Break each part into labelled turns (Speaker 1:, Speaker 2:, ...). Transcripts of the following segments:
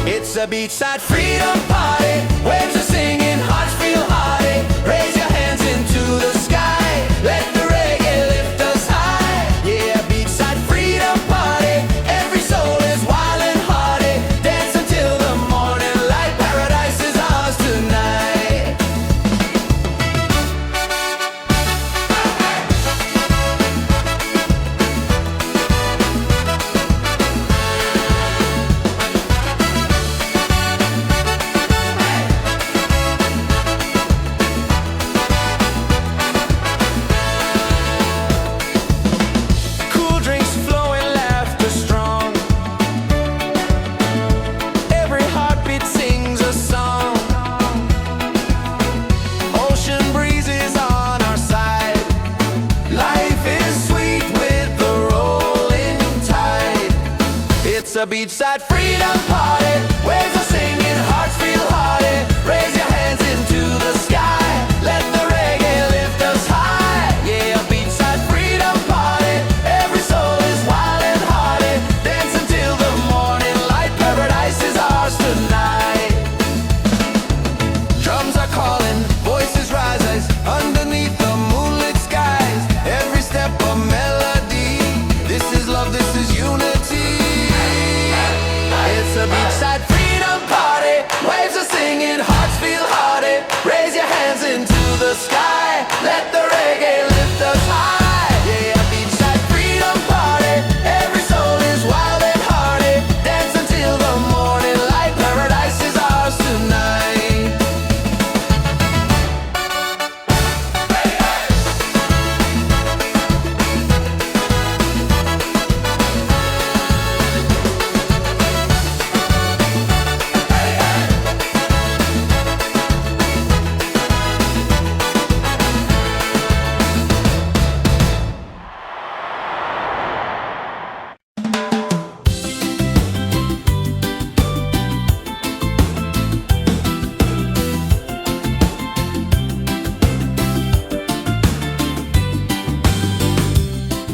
Speaker 1: It's a beachside freedom party. Waves are singing, hearts feel hearty. Raise your hands into the sky. Let the reggae lift us high. Yeah, beachside freedom party. Every soul is wild and hearty. Dance until the morning light. Paradise is ours tonight. It's a beachside freedom party. Waves are singing, hearts feel hearty. Raise your hands into the sky. Let the reggae lift us high. Yeah, a beachside freedom party. Every soul is wild and hearty. Dance until the morning light. Paradise is ours tonight. Drums are calling, voices rise underneath the moonlit skies. Every step a melody. This is love, this is unity. It's a beachside freedom party. Waves are singing, hearts feel hearty. Raise your hands into the sky. Let the reggae lift us high. Yeah, a beachside freedom party. Every soul is wild and hearty. Dance until the morning light. Paradise is ours tonight.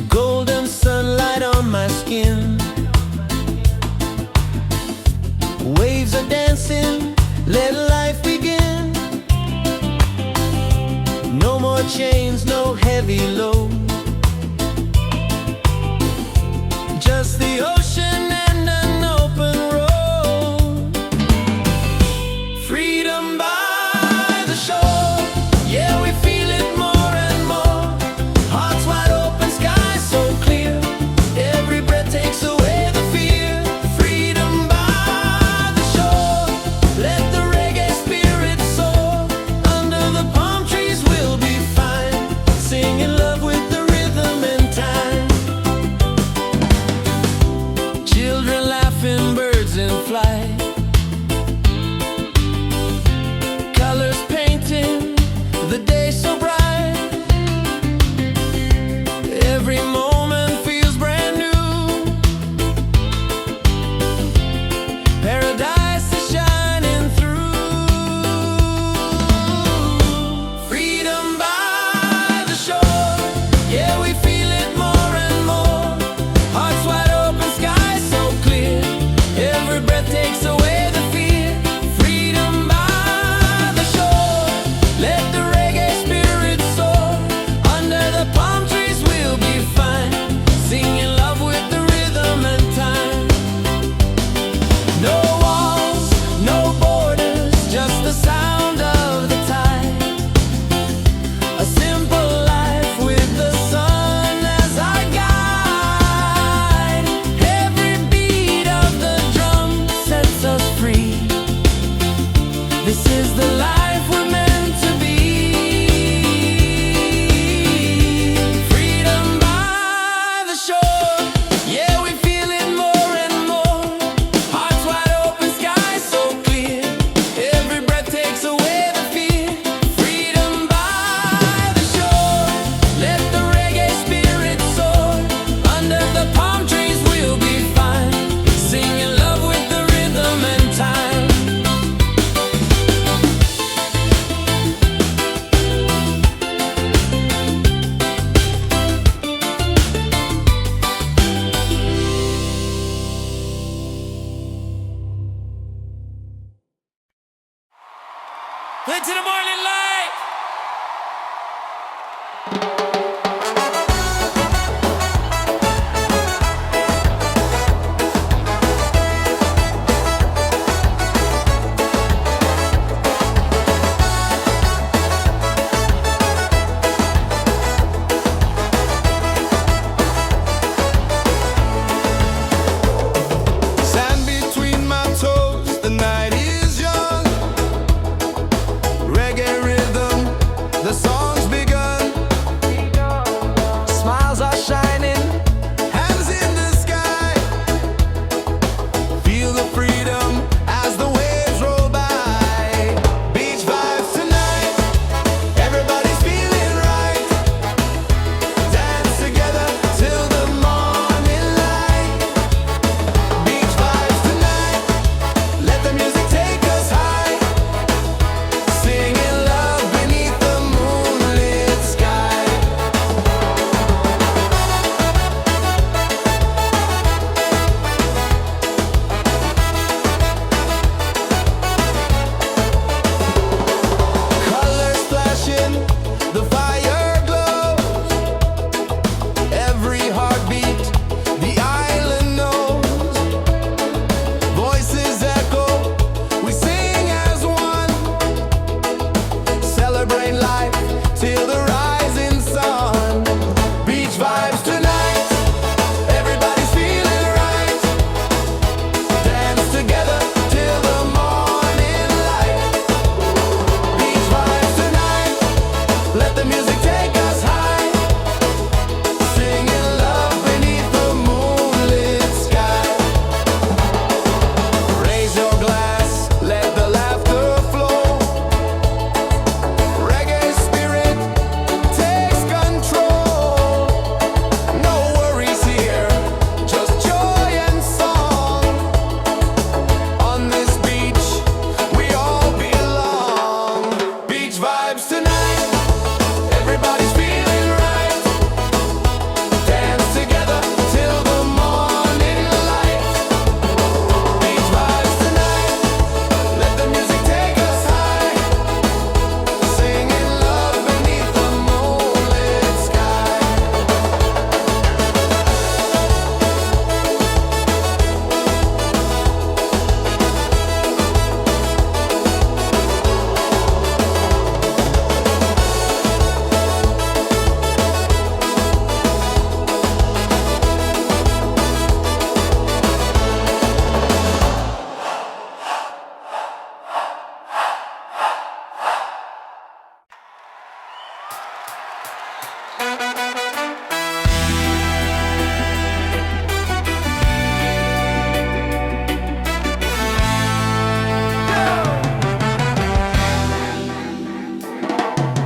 Speaker 1: Golden sunlight on my skin. Waves are dancing, let life begin. No more chains, no heavy load. Just the ocean and an open road. Freedom by the shore. Yeah, we feel it more and more. Hearts wide open, sky so clear. Every breath takes away the fear. Freedom by the shore. Let the reggae spirit soar. Under the palm trees we'll be fine. Singing love with the Sand between my toes, the night is young. Reggae rhythm, the song's begun. Smiles are shining, hands in the sky. Feel the freedom as the waves roll by. Beach vibes tonight, everybody's feeling right. Dance together till the morning light. Beach vibes tonight, let the music take us high. Singing love beneath the moonlit sky. Colors flashing, the fire glows. Every heartbeat, the island knows. Voices echo, we sing as one. Celebrate life till the rising sun. Beach vibes tonight, everybody's feeling right. Dance together till the morning light. Beach vibes tonight, let the music take us high. Singing love beneath the moonlit sky. Raise your glass, let the laughter flow. Reggae spirit takes control. No worries here, just joy and song. On this beach, we all belong. Beach vibes tonight, everybody's feeling right. Dance together till the morning light. Beach vibes tonight, let the music take us high. Singing love beneath the moonlit sky.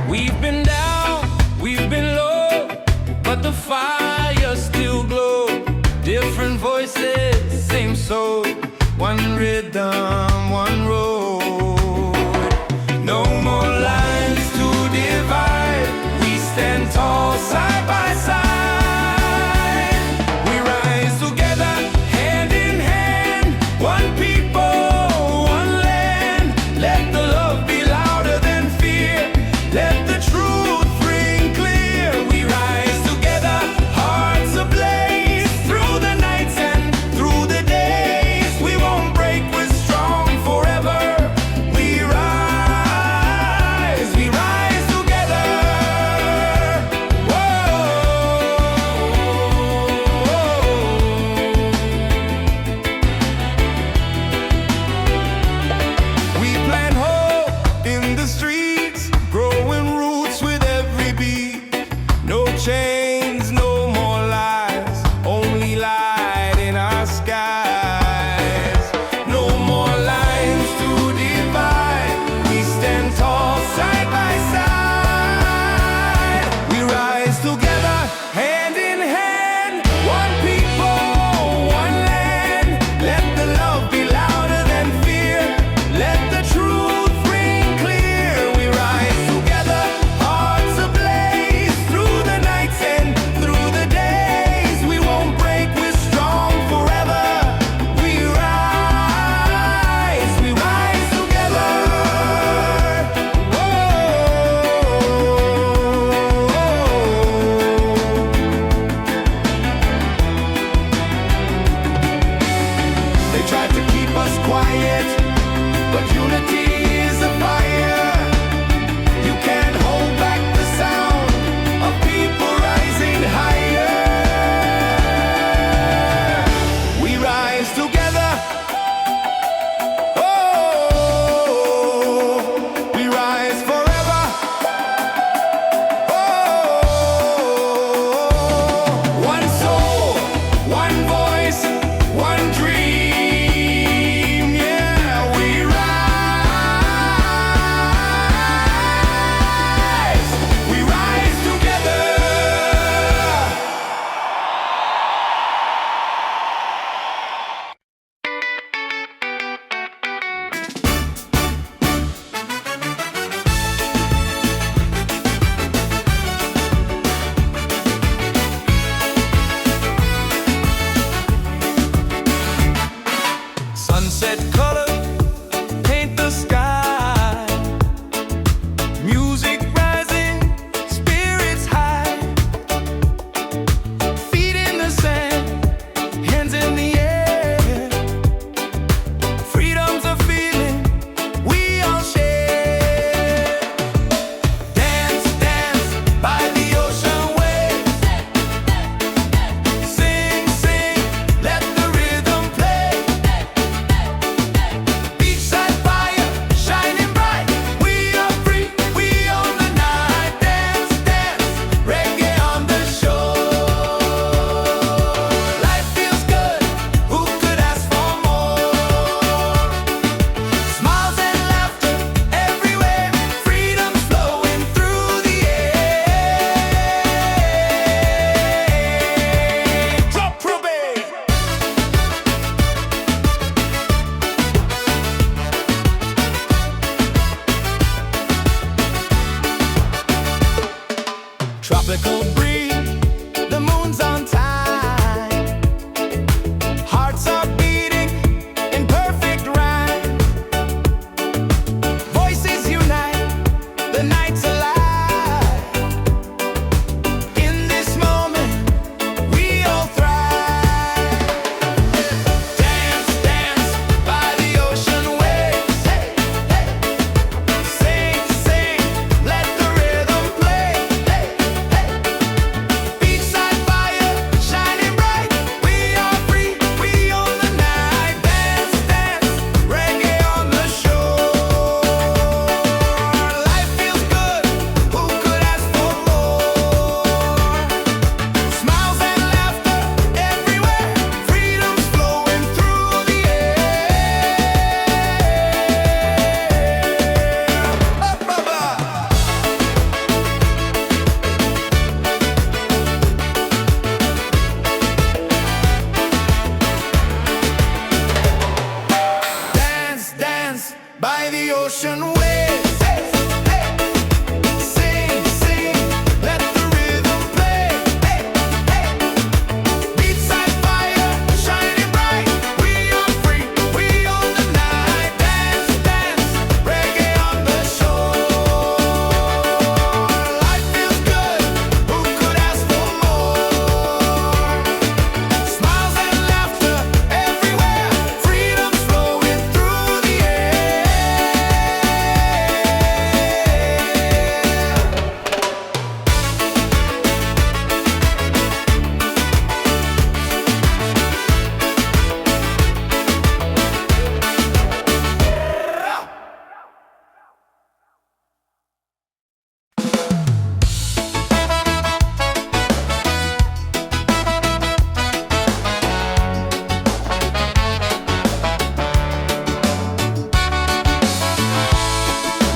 Speaker 1: We've been down, we've been low, but the fire still glows. Different voices, same soul. One rhythm, one road. No more lines to divide. We stand tall side by side. We rise together, hand in hand. One people, one land. Let the love be louder than fear. Let the truth ring clear. We rise together, hearts ablaze. Through the nights and through the days, we won't break, we're strong forever. We rise together. Whoa. Tropical breeze, the moon's on time. Hearts are beating in perfect rhyme. Voices unite, the night's alive. In this moment, we all thrive. Dance, dance by the ocean waves. Hey, hey. Sing, sing, let the rhythm play. Hey, hey. Beachside fire shining bright. We are free, we own the night. Dance, dance, reggae on the shore. Life feels good, who could ask for more? Smiles and laughter everywhere, freedom's flowing through the air. Up above. Dance, dance by the ocean waves. Hey, hey. Sing, sing, let the rhythm play. Hey, hey. Beachside fire shining bright. We are free, we own the night. Dance, dance, reggae on the shore. Life feels good, who could ask for more? Smiles and laughter everywhere, freedom's flowing through the air.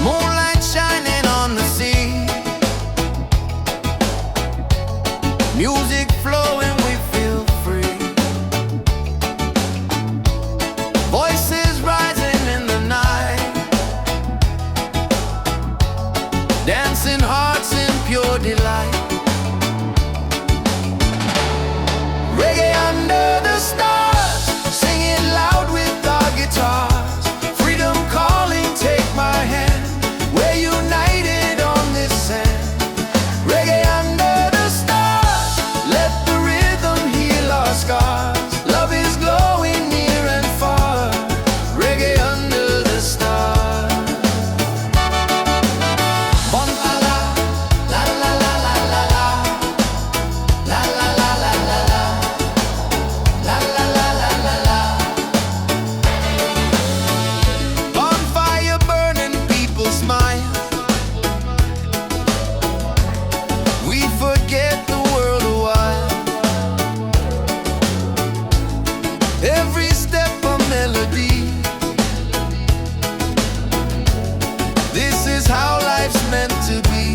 Speaker 1: Moonlight shining on the sea, music flowing, we feel free. Voices rising in the night, dancing hearts in pure delight. Reggae under the stars, singing loud with our guitars. Freedom calling, take my hand. We're united on this sand. Reggae under the stars, let the rhythm heal our scars. Love is glowing near and far. Reggae under the stars. Bon la la, la la la la la la, la la la la la la, la la la la la la. Bonfire burning, people smile. We forget the world a while. Every step a melody. This is how life's meant to be.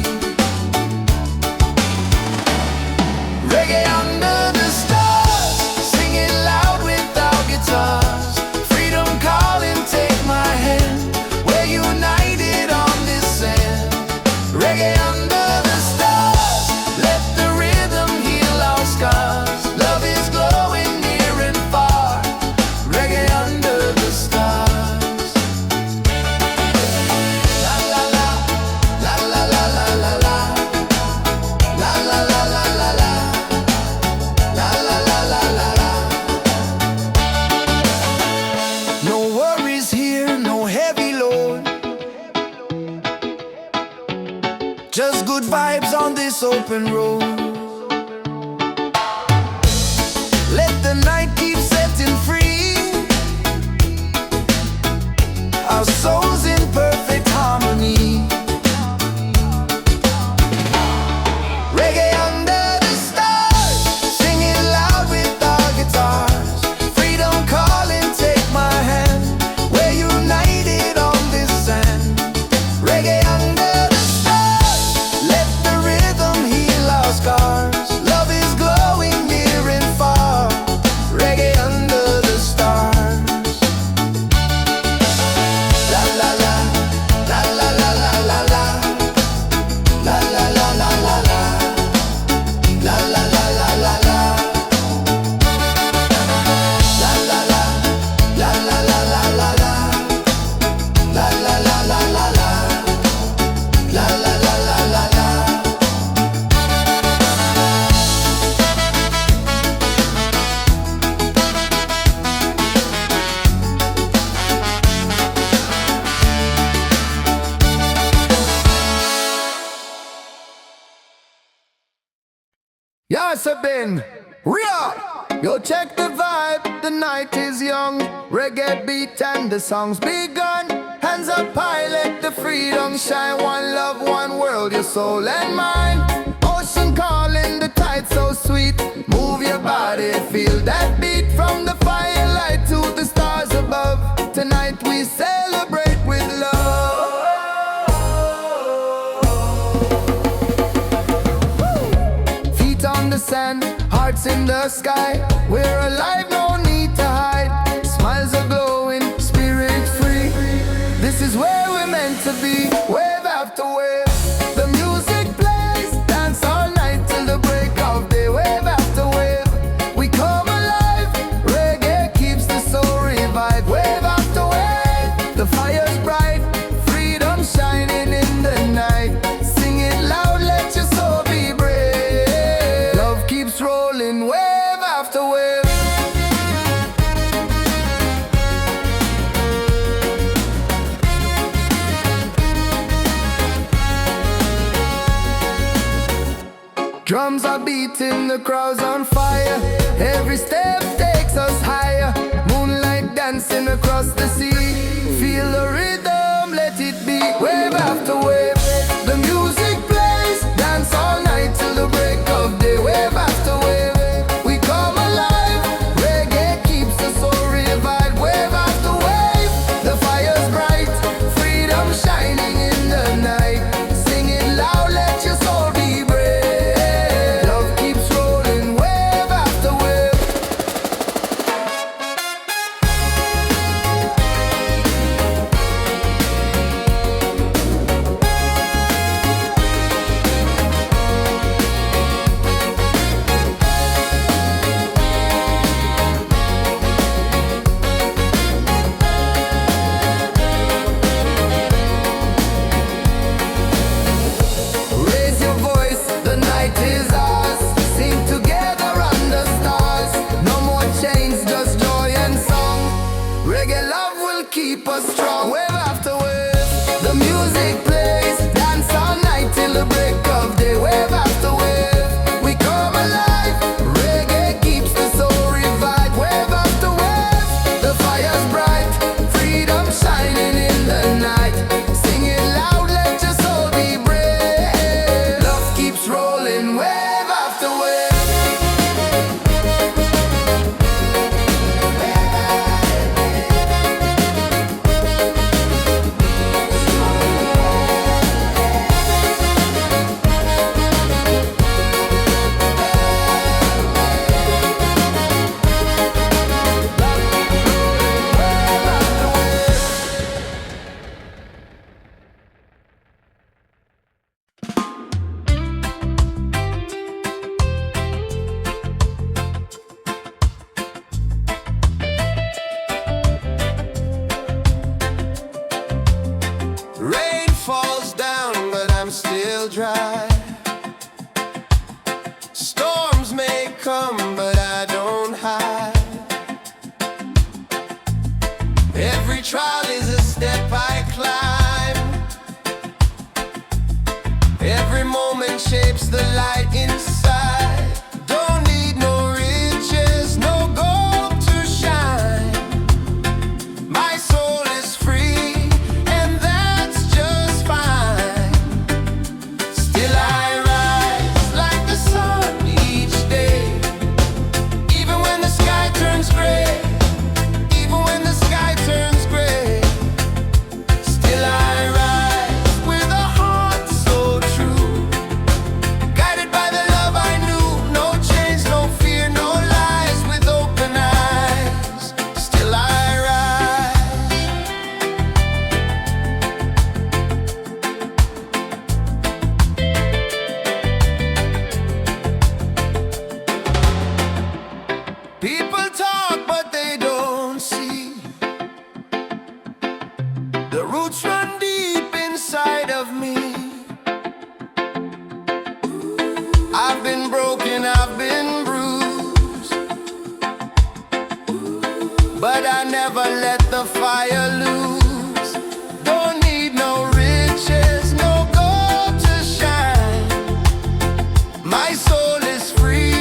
Speaker 1: Reggae under the stars, singing loud with our guitars. Freedom calling, take my hand. We're united on this sand. Reggae under the stars, let the rhythm heal our scars. Love is glowing near and far. Reggae under the stars. La la la, la la la la la la, la la la la la la, la la la la la la. No worries here, no heavy load. Just good vibes on this open road. Let the night keep setting free. Our souls in perfect harmony. Reggae under the stars, singing loud with our guitars. Freedom calling, take my hand. We're united on this sand. Reggae under the stars, let the rhythm heal our scars. Love is glowing near and far. Reggae under the stars. La la Yes, I've been real. Yo, check the vibe, the night is young. Reggae beat and the song's begun. Hands up high, let the freedom shine. One love, one world, your soul and mind. Ocean calling, the tide so sweet. Move your body, feel that beat. From the firelight to the stars above. Tonight we celebrate with love. Feet on the sand, hearts in the sky. We're alive, no need to hide. Smiles are glowing, spirit free. This is where we're meant to be. Wave after wave, the music plays. Dance all night till the break of day. Wave after wave, we come alive. Reggae keeps the soul revived. Wave after wave, the fire's bright. Freedom shining in the night. Sing it loud, let your soul be brave. Love keeps rolling, wave after wave. Drums are beating, the crowd's on fire. Every step takes us higher. Moonlight dancing across the sea. Feel the rhythm, let it be. Wave after wave, the music plays. Dance all night till the break of day. Wave after wave, we come alive. Reggae keeps the soul revived. Wave after wave, the fire's bright. Freedom shining in the night. Sing it loud, let your soul be brave. Love keeps rolling, wave after wave. Raise your voice, the night is ours. Sing together under stars. No more chains, just joy and song. Reggae love will keep us strong. Wave after wave, the music plays. Dance all night till the break of day. Wave after wave, we come alive. Reggae keeps the soul revived. Wave after wave, the fire's bright. Freedom shining in the night. Sing it loud, let your soul be brave. Love keeps rolling, wave after wave. Rain falls down, but I'm still dry. Storms may come, but I don't hide. Every trial is a step I climb. Every moment shapes the light inside. Don't need no riches, no gold to shine. My soul is free, and that's just fine. Still I rise like the sun each day. Even when the sky turns gray, even when the sky turns gray. Still I rise with a heart so true. Guided by the love I knew. No chains, no fear, no lies. With open eyes, still I rise. People talk, but they don't see. The roots run deep inside of me. I've been broken, I've been bruised, but I never let the fire lose. Don't need no riches, no gold to shine. My soul is free.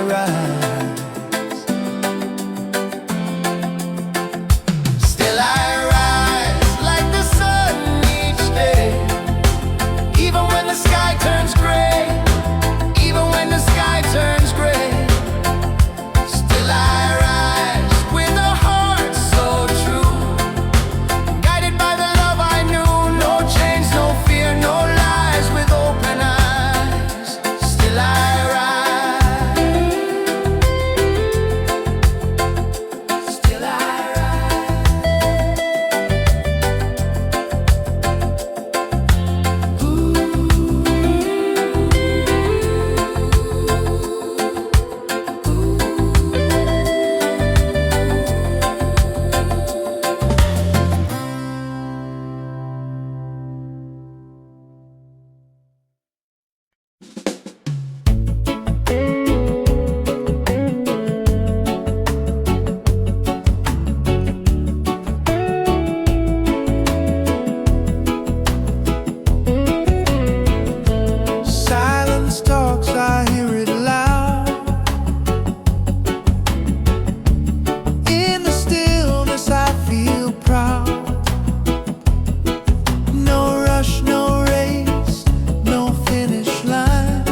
Speaker 1: rise. Still I rise like the sun each day, even when the sky turns gray, even when the sky turns gray. Still I rise with a heart so true, guided by the love I knew. No chains, no fear, no lies, with open eyes. Still I rise. Still I rise. Silence talks, I hear it loud. In the stillness I feel proud. No rush, no race, no finish line.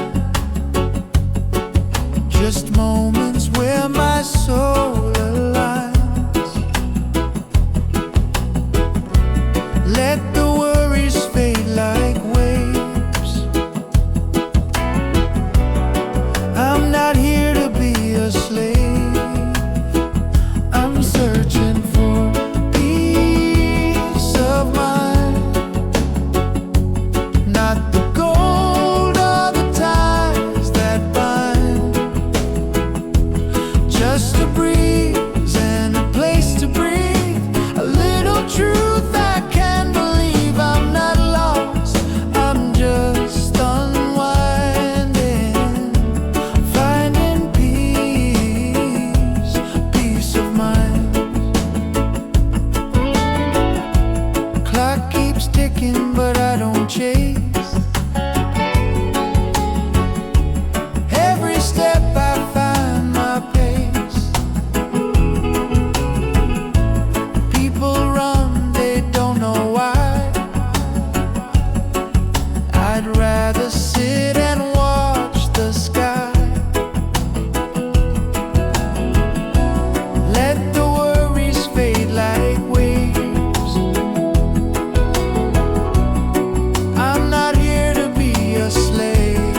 Speaker 1: Just moments where my soul aligns. Let the worries fade like waves. I'm not here to be a slave. I'm searching for peace of mind. Not the gold or the ties that bind. Just a breeze and a place to breathe. A little truth I can believe. I'm not lost, I'm just unwinding, finding peace, peace of mind. Clock keeps ticking, but I don't chase. Every step I find my pace. People run, they don't know why. I'd rather sit and watch the sky. Let the worries fade like waves. I'm not here to be a slave.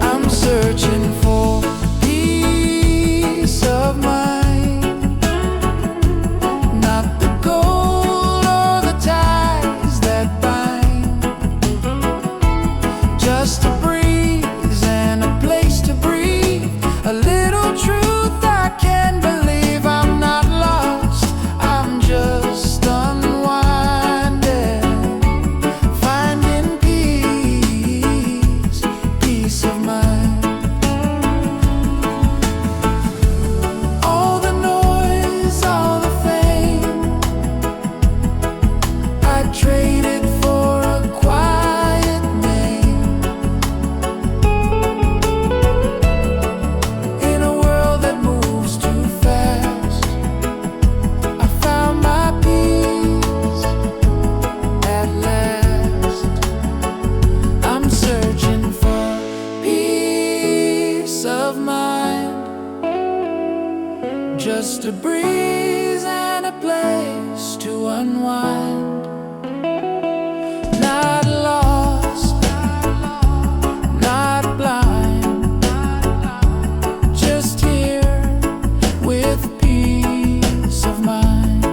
Speaker 1: I'm searching for peace of mind. Not the gold or the ties that bind. Just a breeze and a place to breathe. A little truth I can believe. I'm not lost, I'm just unwinding, finding peace, peace of mind. All the noise, all the fame, I traded for a quiet name. In a world that moves too fast, I found my peace at last. I'm searching for peace of mind. Just a breeze and a place to unwind. Not lost, not blind. Just here with peace of mind.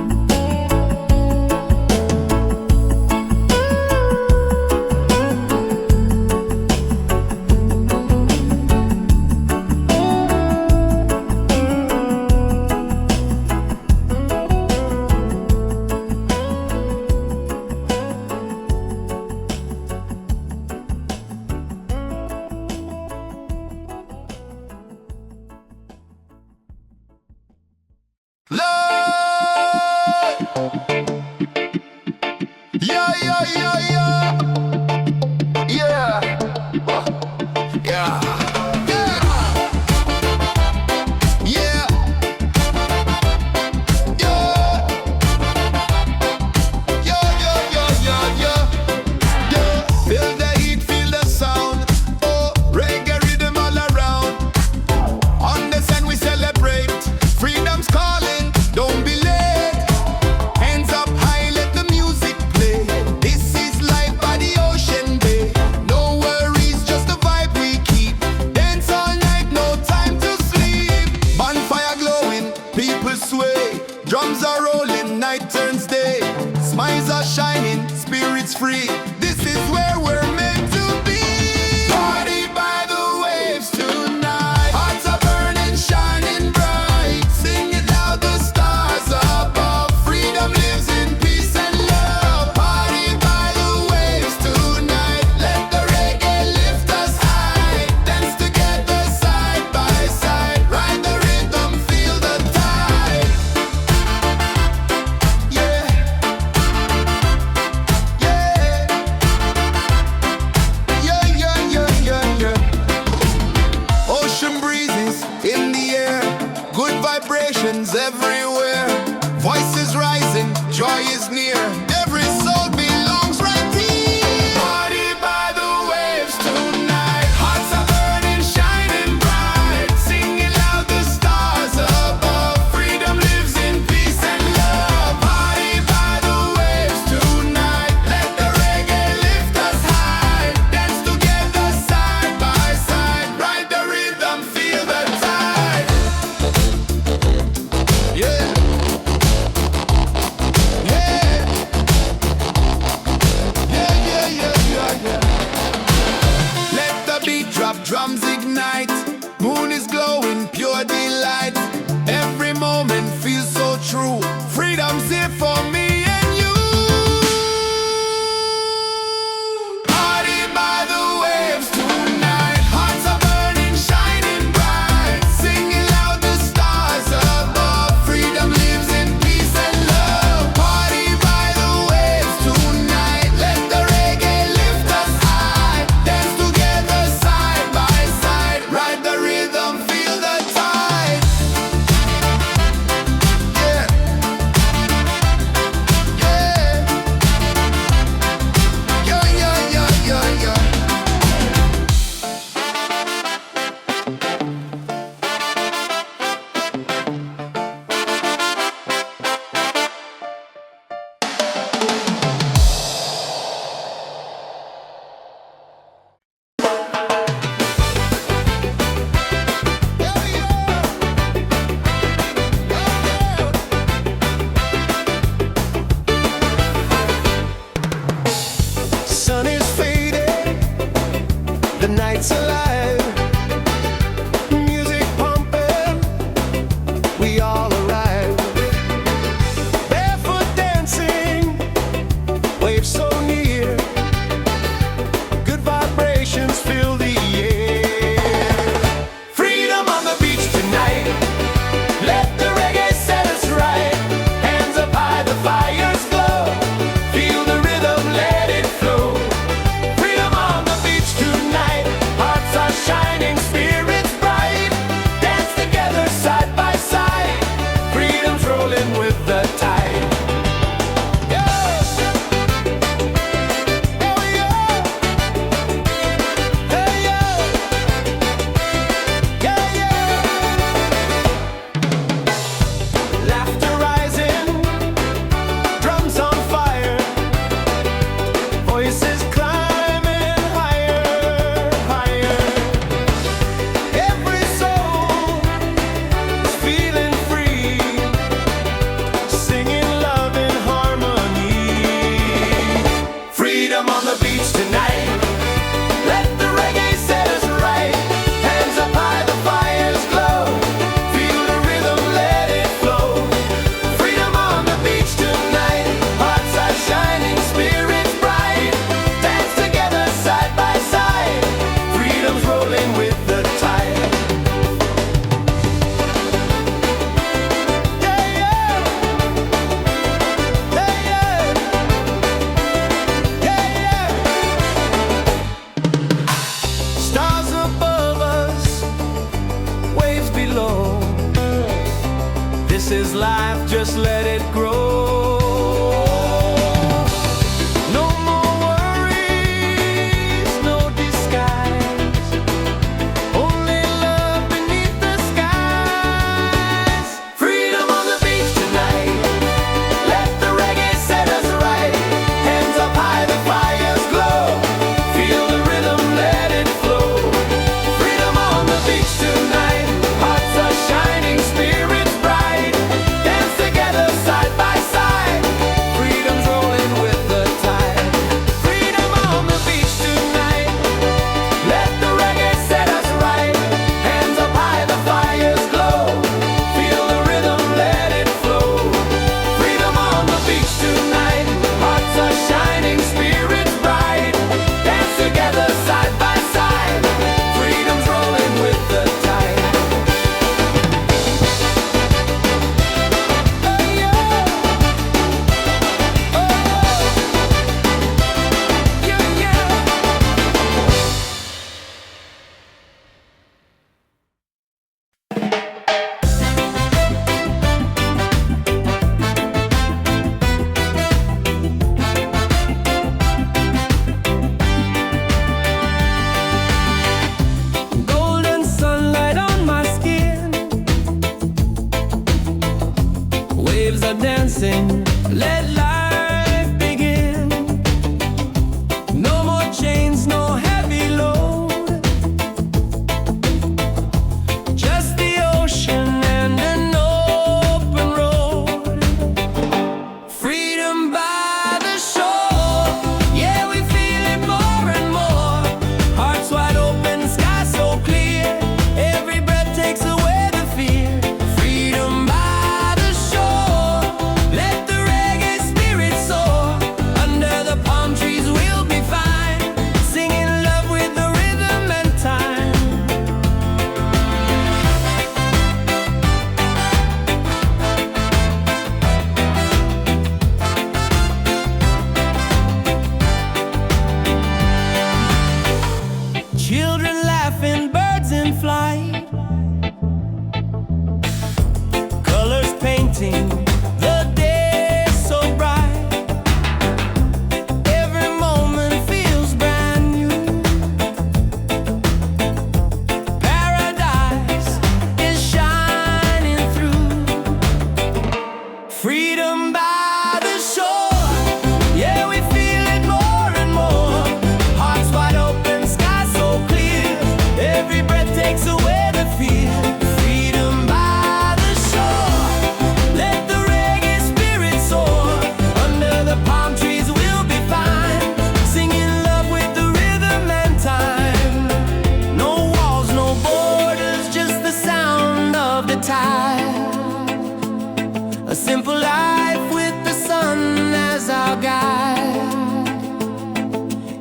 Speaker 1: Yeah. vibrations everywhere. Voices rising, joy is near. Every soul belongs right here. Party by the waves tonight. Hearts are burning, shining bright. Singing loud, the stars above. Freedom lives in peace and love. Party by the waves tonight. Let the reggae lift us high. Dance together side by side. Ride the rhythm, feel the tide. Yeah. Drums ignite, moon is glowing, pure delight. Every moment feels so true. Freedom's here for me and you. Party by the waves tonight. Hearts are burning, shining bright. Singing loud, the stars above. Freedom lives in peace and love. Party by the waves tonight. Let the reggae lift us high. Dance together side by side. Ride the rhythm, feel the tide. Yeah. Yeah. Yeah. Sun is fading, the night's alive. Music pumping, we all arrive. Barefoot dancing, waves so near. Good vibrations fill the air. Freedom on the beach tonight. Let the reggae set us right. Hands up high, the fires glow. Feel the rhythm, let it flow. Freedom on the beach tonight. Hearts are shining, spirits bright. Dance together side by side. Freedom's rolling with the tide. Yeah. Oh yeah. Hey yeah. Yeah yeah. Laughter rising, drums on fire. Voices climbing higher, higher. Every soul is feeling free, singing love in harmony. Freedom on the beach tonight. Let the reggae set us right. Hands up high, the fires glow. Feel the rhythm, let it flow. Freedom on the beach tonight. Hearts are shining, spirits bright. Dance together side by side. Freedom's rolling with the tide. Yeah, yeah. Yeah, yeah. Yeah, yeah. Stars above us, waves below. This is life, just let it grow. No more worries, no disguise. Only love beneath the skies. Freedom on the beach tonight. Let the reggae set us right. Hands up high, the fires glow. Feel the rhythm, let it flow. Freedom on the beach tonight. Hearts are shining, spirits bright. Dance together side by side. sing, let life begin. No more chains, no heavy load, just the ocean and an open road. Freedom by the shore, yeah, we feel it more and more. Hearts wide open, sky so clear, every breath takes away the fear. Freedom by the shore, let the reggae spirit soar. Under the palm trees we'll be fine, singing love with the rhythm and time. Children laughing, birds in flight, colors painting the day so bright. Every moment feels brand new. Paradise is shining through. Freedom by the shore, yeah, we feel it more and more. Hearts wide open, sky so clear, every breath takes away the fear. Freedom by the shore, let the reggae spirit soar. Under the palm trees we'll be fine, singing love with the rhythm and time. No walls, no borders, just the sound of the tide. A simple life with the sun as our guide.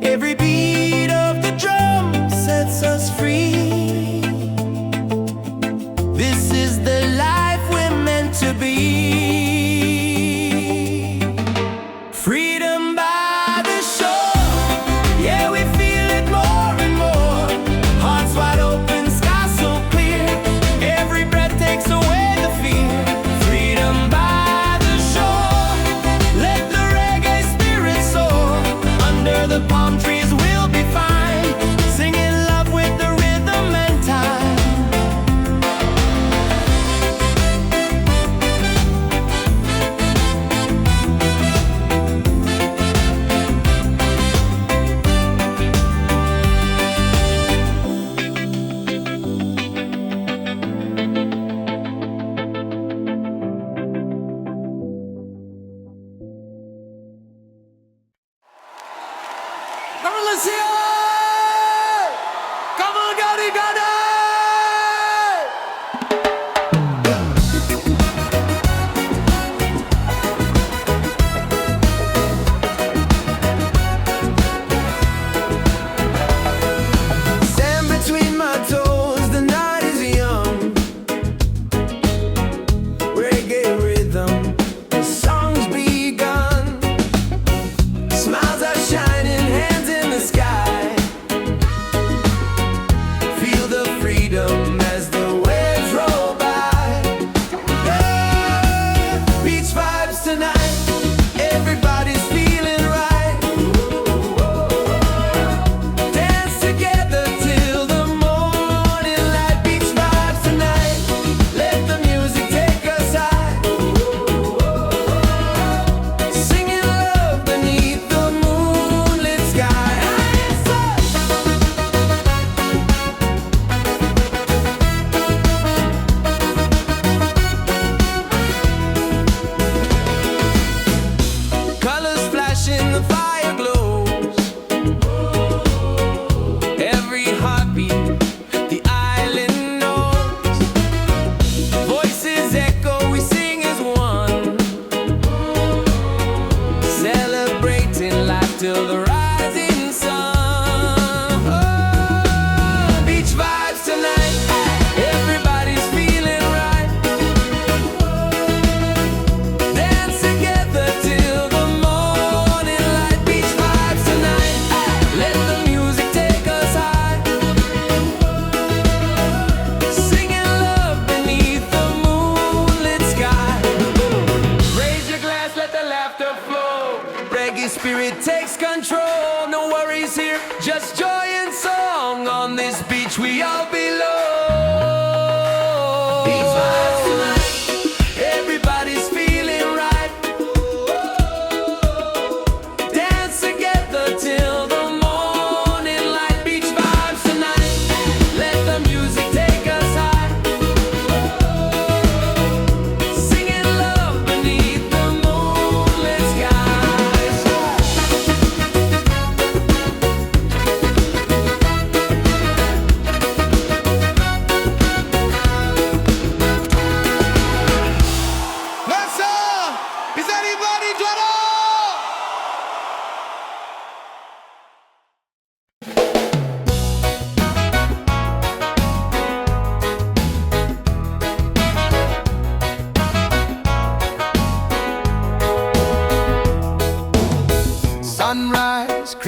Speaker 1: Every beat of the drum sets us free. This is the life we're meant to be. Freedom by the shore, yeah, we feel it more and more. Hearts wide open, sky so clear, every breath takes away the fear. Freedom by the shore, let the reggae spirit soar. Under the palm trees we'll be fine, singing love with the rhythm and time.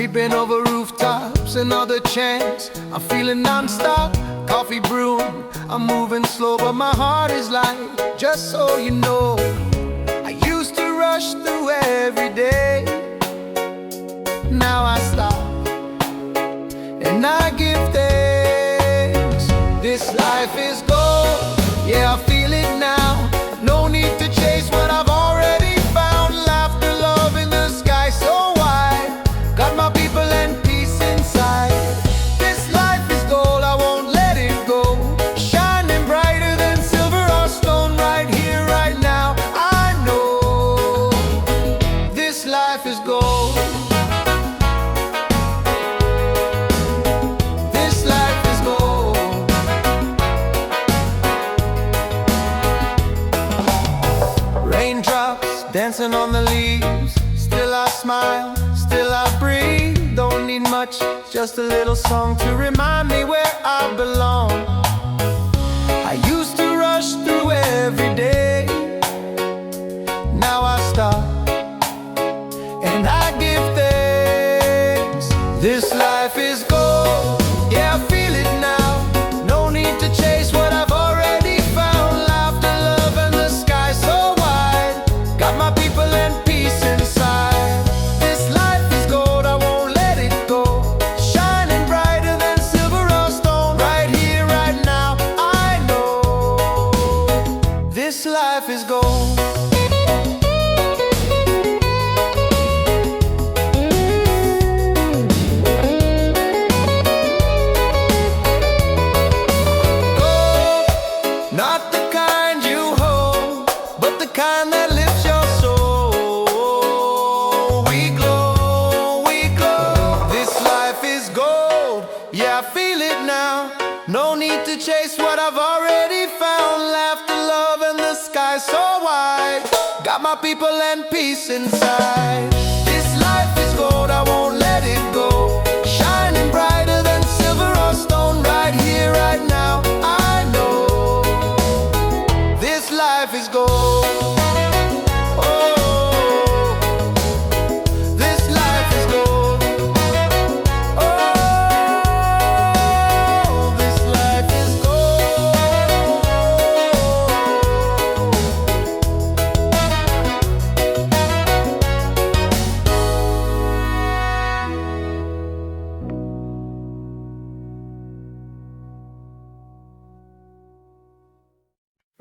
Speaker 1: Sleeping over rooftops, another chance. I'm feeling non-stop, coffee brewing. I'm moving slow, but my heart is light. Just so you know, I used to rush through every day. Now I stop and I give thanks. This life is gold, yeah, I feel it now. No need to chase what I've already found. Laughter, love in the sky so wide. Got my people and peace inside. This life is gold, I won't let it go. Shining brighter than silver or stone. Right here, right now, I know this life is gold. This life is gold. Raindrops dancing on the leaves. Still I smile, still I breathe. Don't need much, just a little song to remind me where I belong. I used to rush through every day. Now I stop and I give thanks. This life is gold, yeah, I feel it now. No need to chase what I've already found. Laughter, love, and the sky so wide. Got my people and peace inside. This life is gold, I won't let it go. Shining brighter than silver or stone. Right here, right now, I know this life is gold. Not the kind you hold, but the kind that lifts your soul. We glow, we glow. This life is gold, yeah, I feel it now. No need to chase what I've already found. Laughter, love, and the sky so wide. Got my people and peace inside. This life is gold, I won't let it go. Shining brighter than silver or stone. Right here, right now, I know this life is gold. Oh, this life is gold. Oh, this life is gold.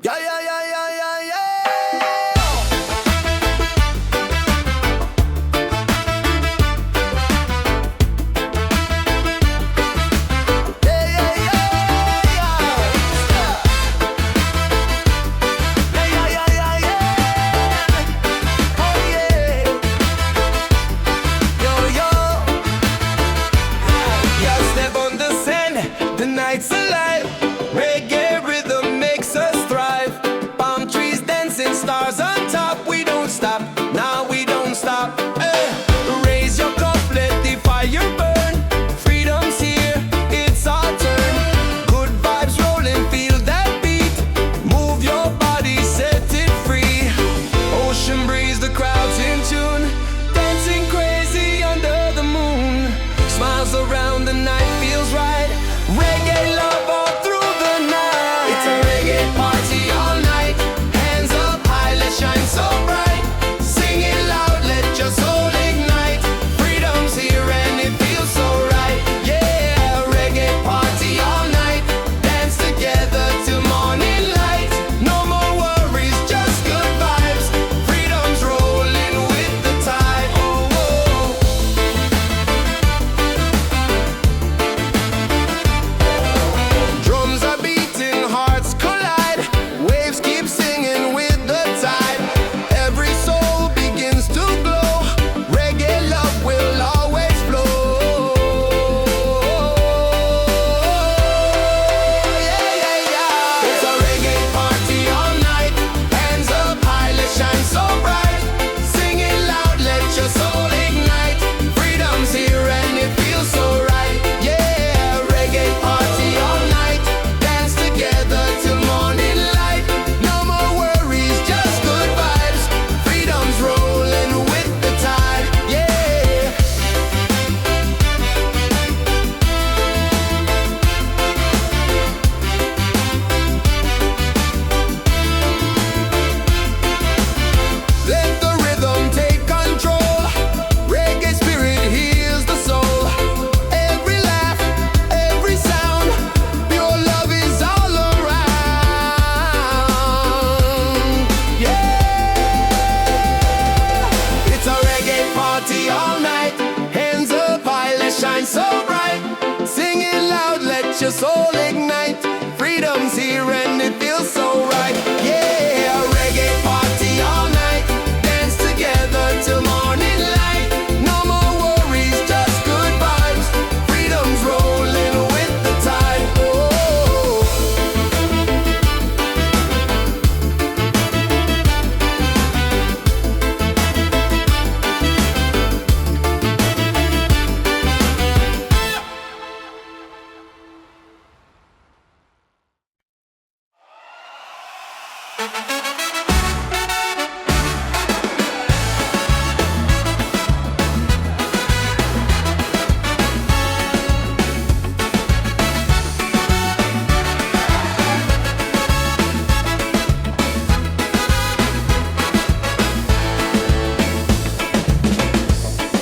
Speaker 1: Yeah, yeah, yeah, yeah, yeah, yeah.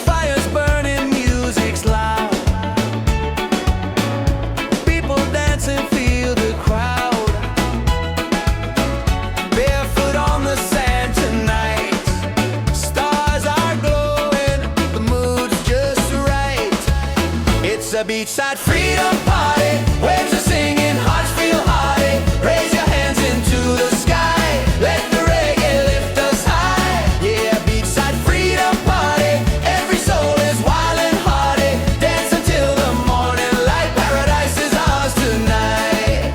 Speaker 1: Fires burning, music's loud. People dancing, feel the crowd. Barefoot on the sand tonight. Stars are glowing, the mood's just right. It's a beachside freedom party. Waves are singing, hearts feel hearty. Raise your hands into the sky. Let the reggae lift us high. Yeah, beachside freedom party. Every soul is wild and hearty. Dance until the morning light. Paradise is ours tonight.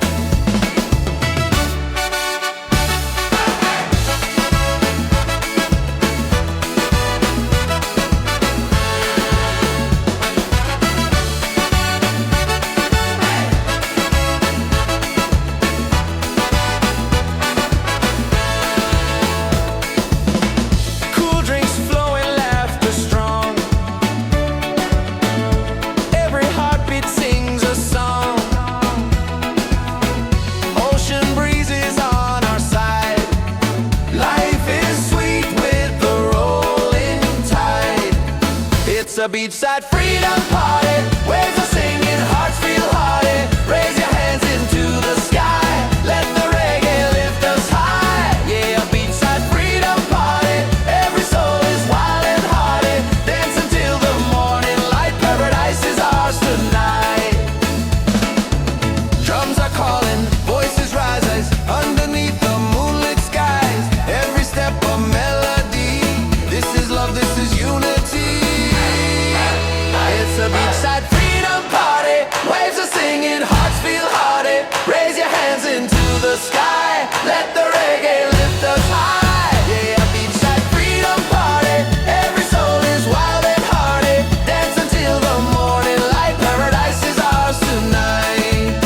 Speaker 1: Cool drinks flowing, laughter strong. Every heartbeat sings a song. Ocean breezes on our side. Life is sweet with the rolling tide. It's a beachside freedom party. Waves are singing, hearts feel hearty. Raise your hands into the sky. Let the reggae lift us high. Yeah, a beachside freedom party. Every soul is wild and hearty. Dance until the morning light. Paradise is ours tonight. Drums are calling, voices rise underneath the moonlit skies. Every step a melody. This is love, this is unity. It's a beachside freedom party. Waves are singing, hearts feel hearty. Raise your hands into the sky. Let the reggae lift us high. Yeah, beachside freedom party. Every soul is wild and hearty. Dance until the morning light. Paradise is ours tonight.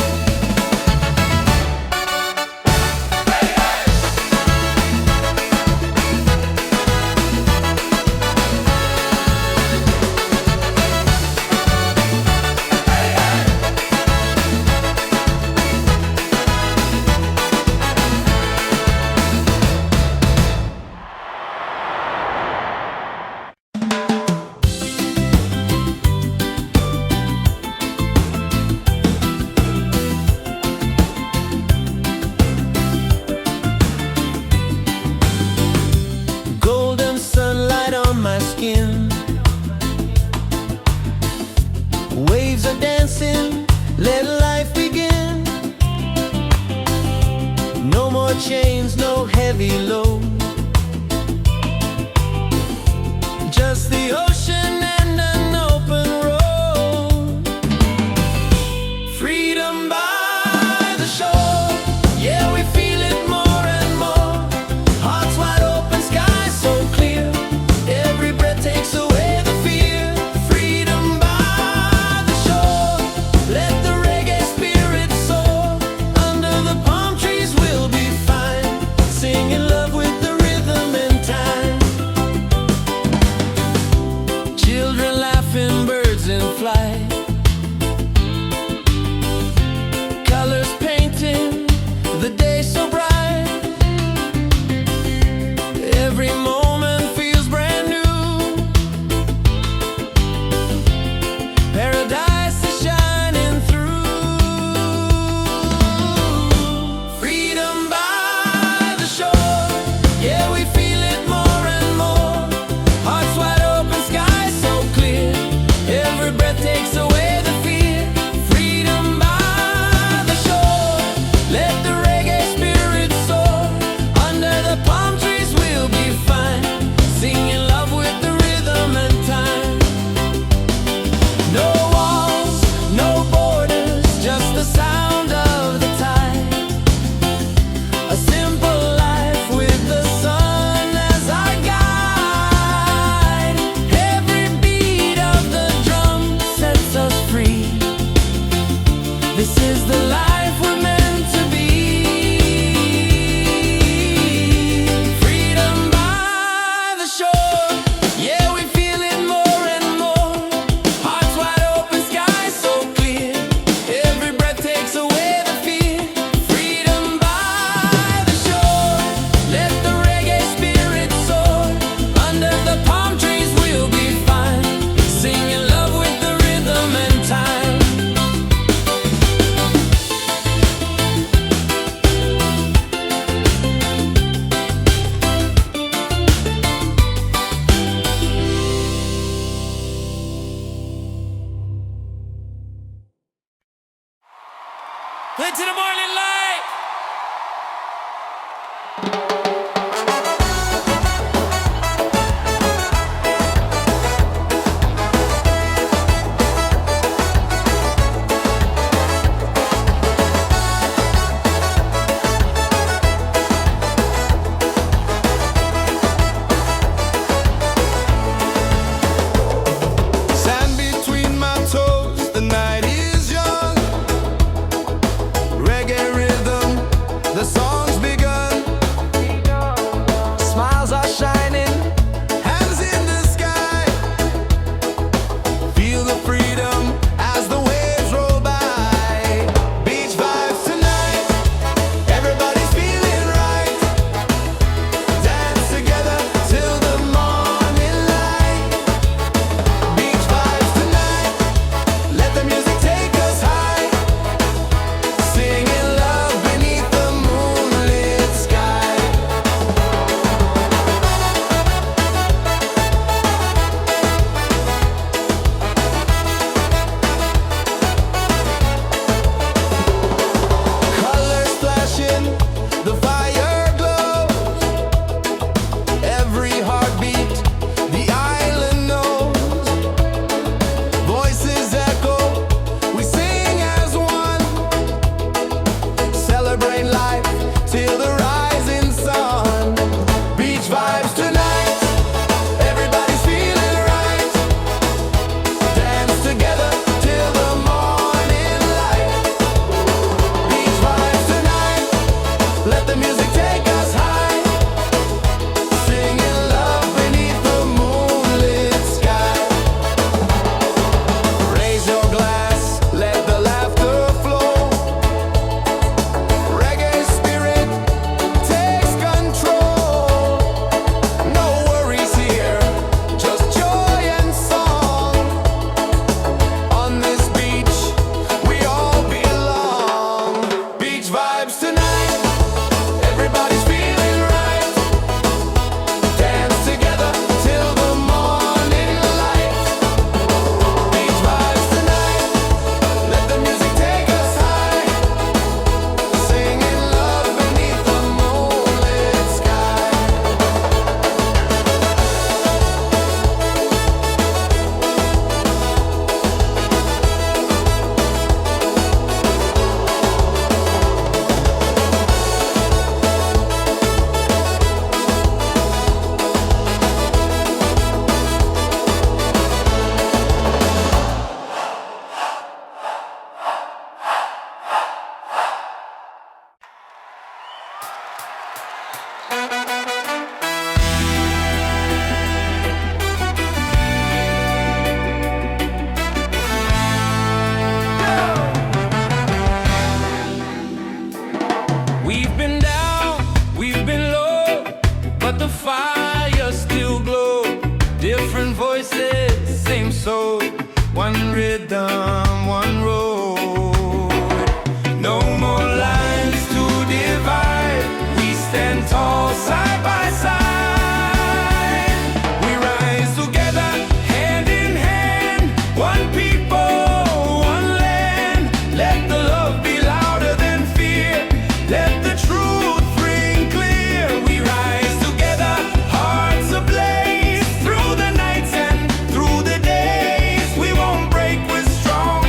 Speaker 1: Golden sunlight on my skin. Waves are dancing, let life begin. No more chains, no heavy load. Just the ocean and an open road. Freedom by the shore. Yeah, we feel it more and more. Hearts wide open, sky so clear. Every breath takes away the fear. Freedom by the shore. Let the reggae spirit soar. Under the palm trees we'll be fine. Singing love with the rhythm and time. Children laughing, birds in flight. Colors painting the day so bright. Every moment feels brand new. Paradise is shining through. Freedom by the shore. Yeah, we feel it more and more. Hearts wide open, sky so clear. Every breath takes away the fear. Freedom by the shore. Let the reggae spirit Sand between my toes, the night is young. Reggae rhythm, the song's begun. Smiles are shining, hands in the sky. Feel the freedom as the waves roll by. Beach vibes tonight, everybody's feeling right. Dance together till the morning light. Beach vibes tonight, let the music take us high. Singing love beneath the moonlit sky. Colors flashing, the fire glows. Every heartbeat, the island knows. Voices echo, we sing as one. Celebrate life till the rising sun. Beach vibes tonight, everybody's feeling right. Dance together till the morning light. Beach vibes tonight, let the music take us high. Singing love beneath the moonlit sky. Raise your glass, let the laughter flow. Reggae spirit takes control. No worries here, just joy and song. On this beach, we all belong. Beach vibes tonight, everybody's feeling right. Dance together till the morning light. Beach vibes tonight, let the music take us high. Singing love beneath the moonlit sky. We've been down, we've been low, but the fire still glows. Different voices, same soul. One rhythm, one road. No more lines to divide. We stand tall side by side. We rise together, hand in hand. One people, one land. Let the love be louder than fear. Let the truth ring clear. We rise together, hearts ablaze. Through the nights and through the days, we won't break, we're strong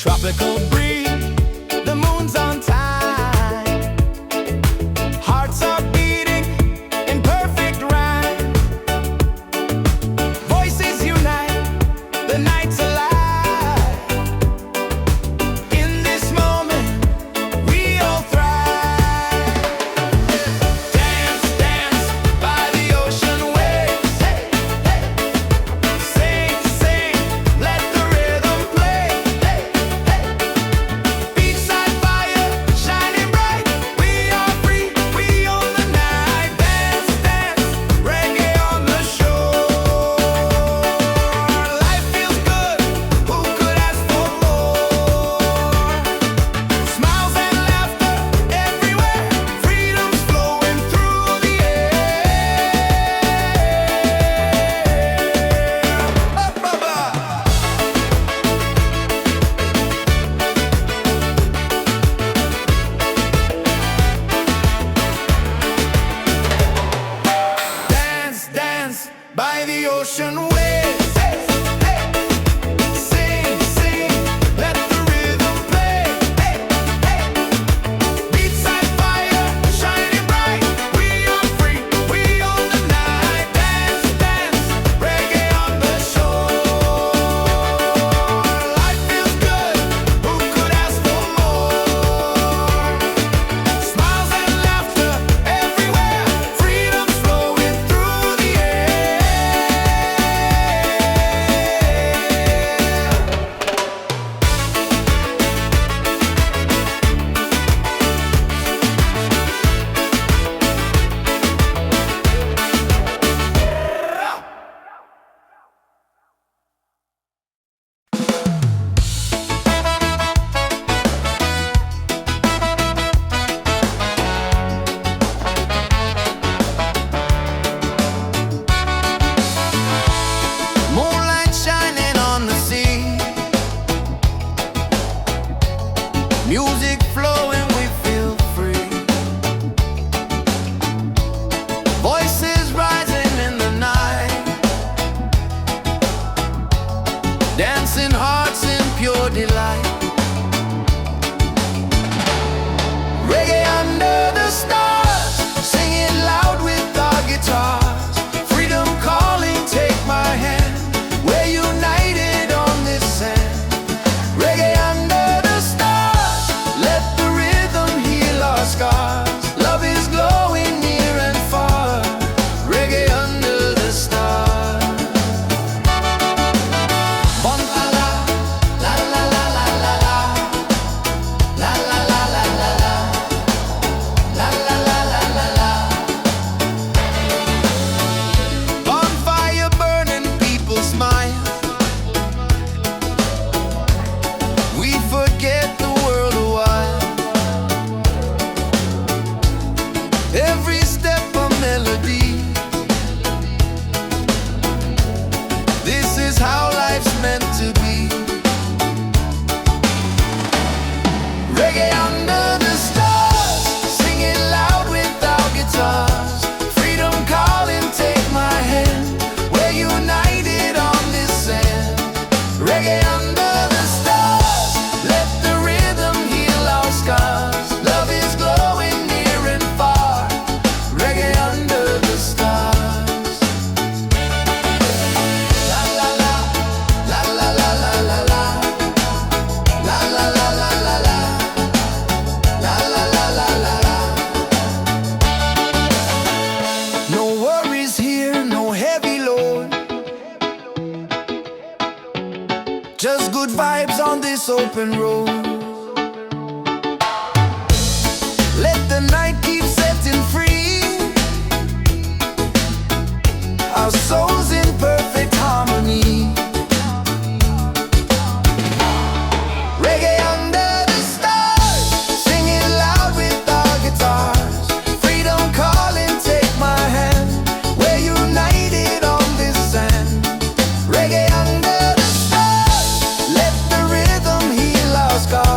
Speaker 1: Tropical breeze, the moon's on time. Hearts are beating in perfect rhyme. Voices unite, the night's alive. In this moment, we all thrive. Dance, dance by the ocean waves. Hey, hey. Sing, sing, let the rhythm play. Hey, hey. Beachside fire, shining bright. We are free, we own the night. Dance, dance, reggae on the shore. Life feels good, who could ask for more? Smiles and laughter everywhere, freedom's flowing through the air. Up above. Dance, dance by the ocean waves. Hey, hey. Sing, sing, let the rhythm play. Hey, hey. Beachside fire, shining bright. We are free, we own the night. Dance, dance, reggae on the shore. Life feels good, who could ask for more? Smiles and laughter everywhere, freedom's flowing through the air. Moonlight shining on the sea, music flowing, we feel free. Voices rising in the night, dancing hearts in pure delight. Reggae under the stars, singing loud with our guitars. Freedom calling, take my hand. We're united on this sand. Reggae under the stars, let the rhythm heal our scars. Love is glowing near and far. Reggae under the stars. Bon la la, la la la la la la, la la la la la la, la la la la la la. Bonfire burning, people smile. We forget the world a while. Every step a melody. This is how life's meant to be. Reggae under the stars, singing loud with our guitars. Freedom calling, take my hand. We're united on this sand. Reggae under the stars, let the rhythm heal our scars. Love is glowing near and far. Reggae under the stars. La la la, la la la la la la, la la la la la la, la la la la la la. No worries here, no heavy load. Just good vibes on this open road. Let the night keep setting free. Our souls in perfect harmony. Reggae under the stars, singing loud with our guitars. Freedom calling, take my hand. We're united on this sand. Reggae under the stars, let the rhythm heal our scars.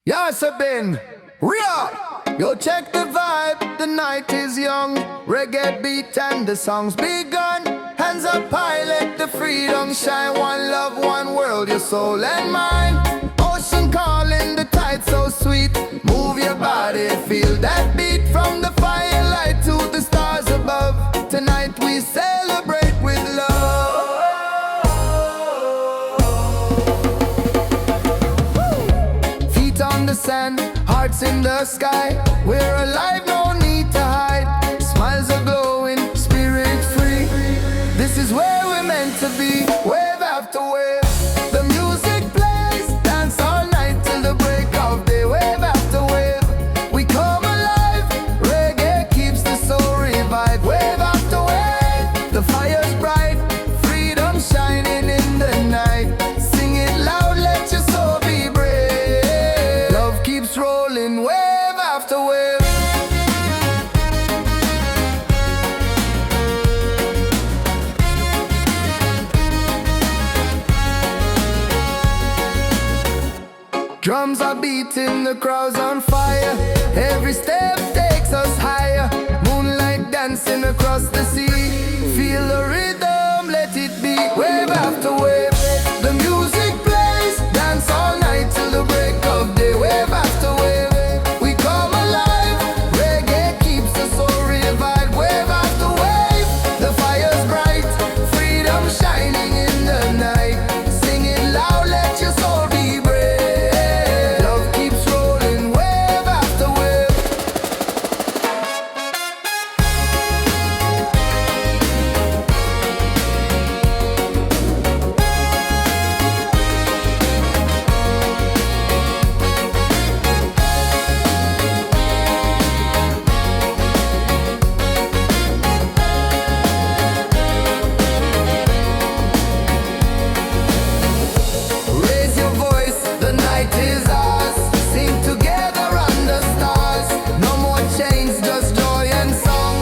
Speaker 1: Yes, I've been real. Yo, check the vibe, the night is young. Reggae beat and the song's begun. Hands up high, let the freedom shine. One love, one world, your soul and mind. Ocean calling, the tide so sweet. Move your body, feel that beat. From the firelight to the stars above. Tonight we celebrate with love. Feet on the sand, hearts in the sky. We're alive, no need to hide. Smiles are glowing, spirit free. This is where we're meant to be. Wave after wave, the music plays. Dance all night till the break of day. Wave after wave, we come alive. Reggae keeps the soul revived. Wave after wave, the fire's bright. Freedom shining in the night. Sing it loud, let your soul be brave. Love keeps rolling, wave after wave. Drums are beating, the crowd's on fire. Every step takes us higher. Moonlight dancing across the sea. Feel the rhythm, let it be. Wave after wave, the music plays. Dance all night till the break of day. Wave after wave, we come alive. Reggae keeps the soul revived. Wave after wave, the fire's bright. Freedom shining in the night. Sing it loud, let your soul be brave. Love keeps rolling, wave after wave. Raise your voice, the night is ours. Sing together under stars. No more chains, just joy and song.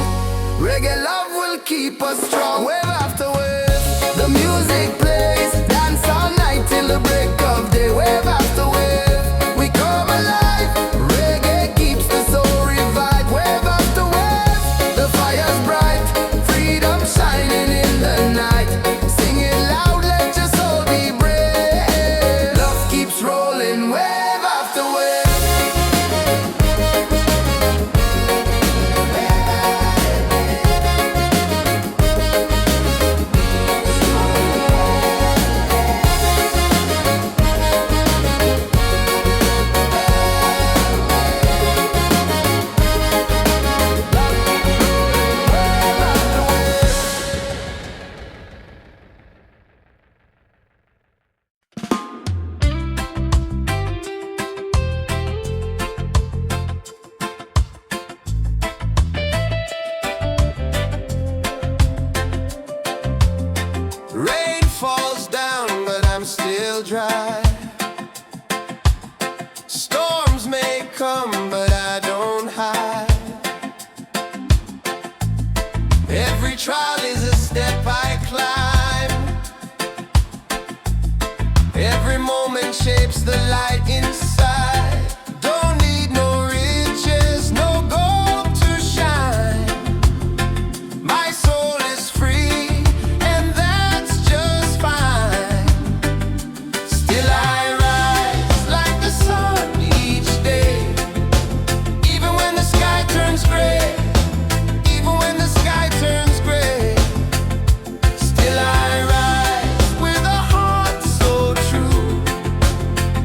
Speaker 1: Reggae love will keep us strong. Wave after wave, the music plays. Dance all night till the break of day. Wave after wave, we come alive. Reggae keeps the soul revived. Wave after wave, the fire's bright. Freedom shining in the night. Sing it loud, let your soul be brave. Love keeps rolling, wave after wave. Rain falls down, but I'm still dry. Storms may come, but I don't hide. Every trial is a step I climb. Every moment shapes the light inside. Don't need no riches, no gold to shine. My soul is free, and that's just fine. Still I rise like the sun each day. Even when the sky turns gray, even when the sky turns gray. Still I rise with a heart so true.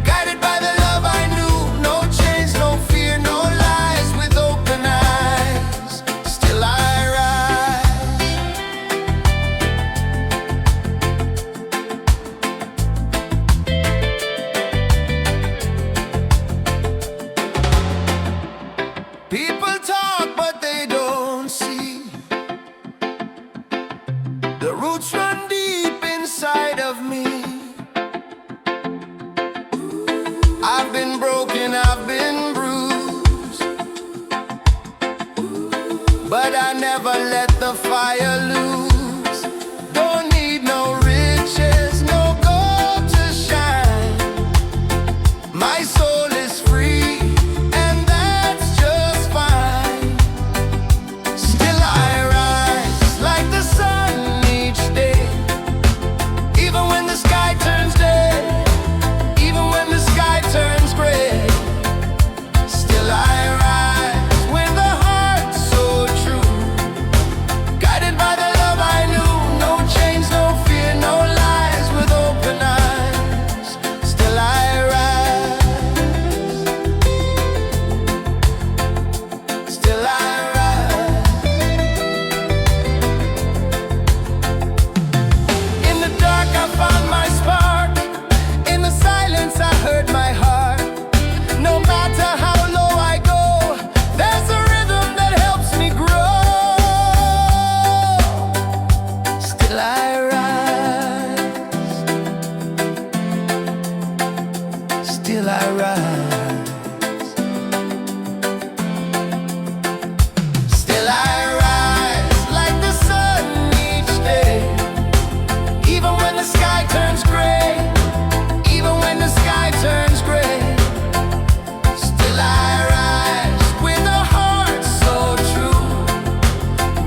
Speaker 1: Guided by the love I knew. No chains, no fear, no lies. With open eyes, still I rise. People talk, but they don't see. The roots run deep inside of me. I've been broken, I've been bruised, but I never let the fire lose. Don't need no riches, no gold to shine. My soul is free. still I rise. Still I rise like the sun each day, even when the sky turns gray, even when the sky turns gray. Still I rise with a heart so true,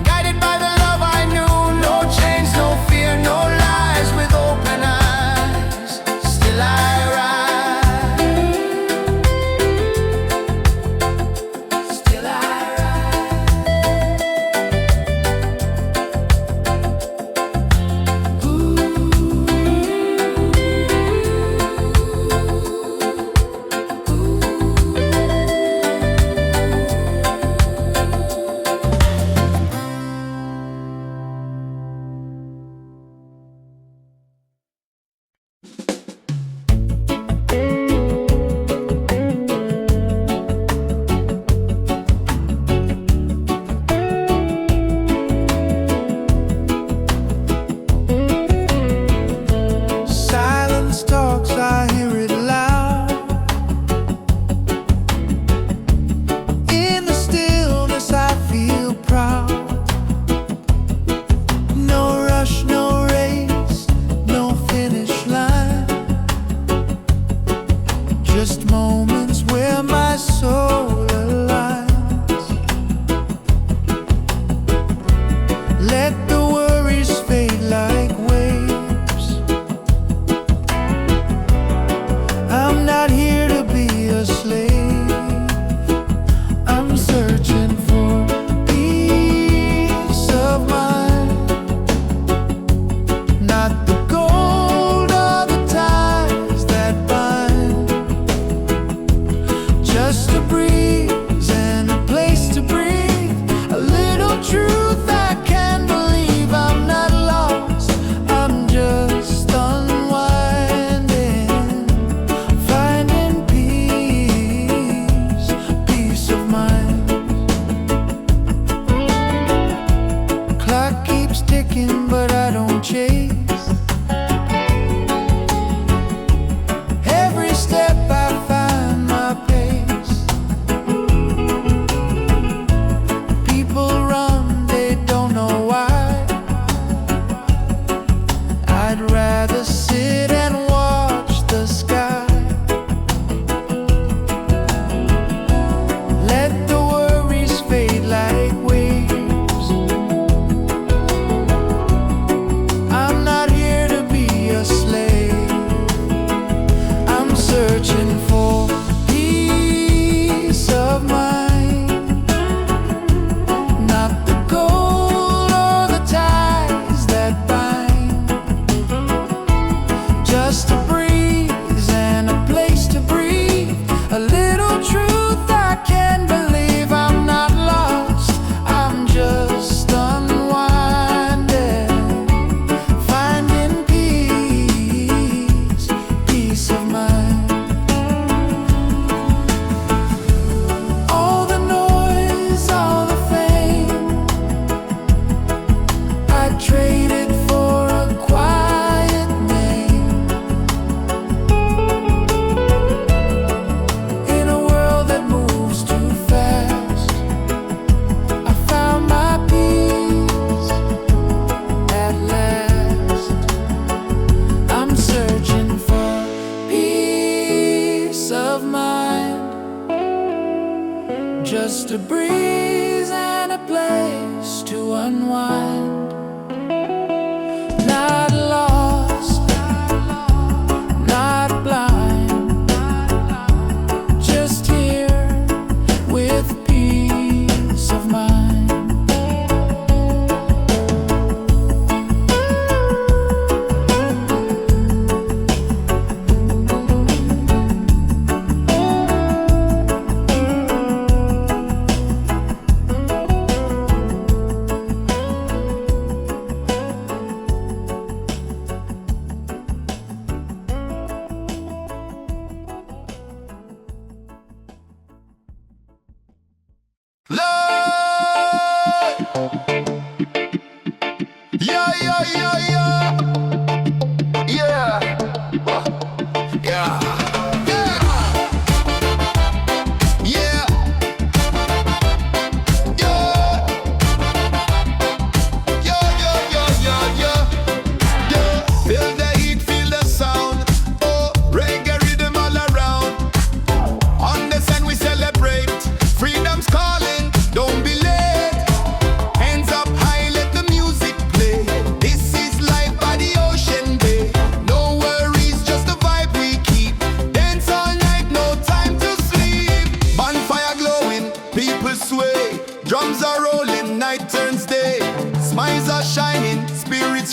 Speaker 1: guided by the love I knew. No chains, no fear, no lies, with open eyes. Still I rise. Still I rise. Silence talks, I hear it loud. In the stillness I feel proud. No rush, no race, no finish line. Just moments where my soul aligns. Let the worries fade like waves. I'm not here to be a slave. I'm searching for peace of mind. Not the gold or the ties that bind. Just a breeze and a place to breathe. A little truth I can believe. I'm not lost, I'm just unwinding. Finding peace, peace of mind. Clock keeps ticking, but I don't chase. Every step I find my pace. People run, they don't know why. I'd rather sit and watch the sky. Let the worries fade like waves. I'm not here to be a slave. I'm searching for peace of mind. Not the gold or the ties that bind. Just a breeze and a place to breathe. A little truth I can believe. I'm not lost, I'm just unwinding. Finding peace, peace of mind. All the noise, all the fame, I traded for a quiet name. In a world that moves too fast, I found my peace at last. I'm searching for peace of mind. Just a breeze and a place to unwind. Not lost, not blind. Just here with peace of mind.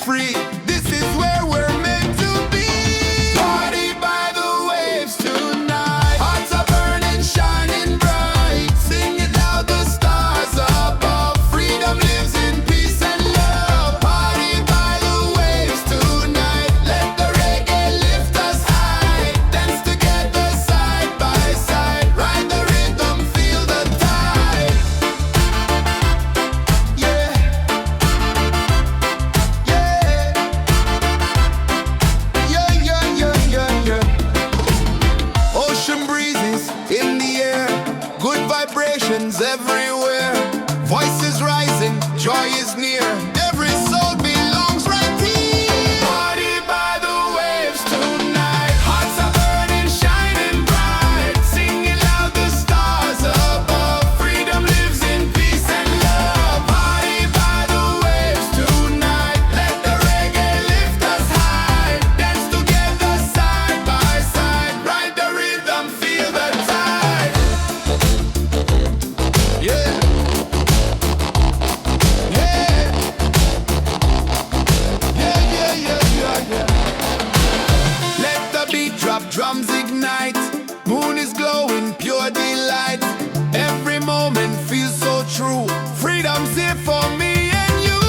Speaker 1: free. This is where we're meant to be. Party by the waves tonight. Hearts are burning, shining bright. Sing it loud, the stars above. Freedom lives in peace and love. Party by the waves tonight. Let the reggae lift us high. Dance together side by side. Ride the rhythm, feel the tide. Yeah. Ocean breezes in the air, good vibrations everywhere. Voices rising, joy is near. Every soul belongs right here. Party by the waves tonight. Hearts are burning, shining bright. Singing loud, the stars above. Freedom lives in peace and love. Party by the waves tonight. Let the reggae lift us high. Dance together side by side. Ride the rhythm, feel the tide. Yeah. Let the beat drop, drums ignite. Moon is glowing, pure delight. Every moment feels so true. Freedom's here for me and you.